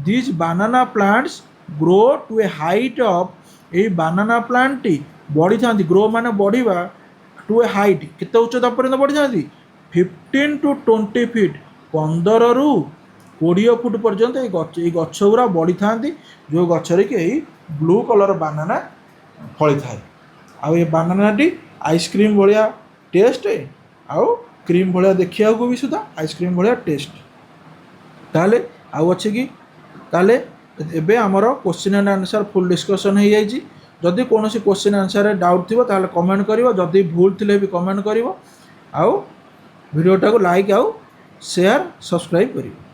this banana plants grow to a height of ये बानाना प्लांट टी बढ़ी था ग्रो माने बढ़िया टू ए हाइट केते उच्चता पर्यंत बढ़ी था 15 टू 20 फीट 15 रु 20 फुट पर्यंत ये गछ गुरा बढ़ी था जो गचरे कि ब्लू कलर बानाना फली थाए आ ये बानाना टी आइसक्रीम भाया टेस्ट आउ क्रीम भाया देखा भी सुधा आइसक्रीम भाया टेस्ट ताले आउ अच्छे कि ताले एबे आमर question and answer full discussion हो जाइए जदि कौन क्वेश्चन आंसर डाउट थी ताले कमेंट करिवो जदि भूल थिले भी कमेंट करिवो आउ वीडियोटा को लाइक आउ शेयर सब्सक्राइब करिवो।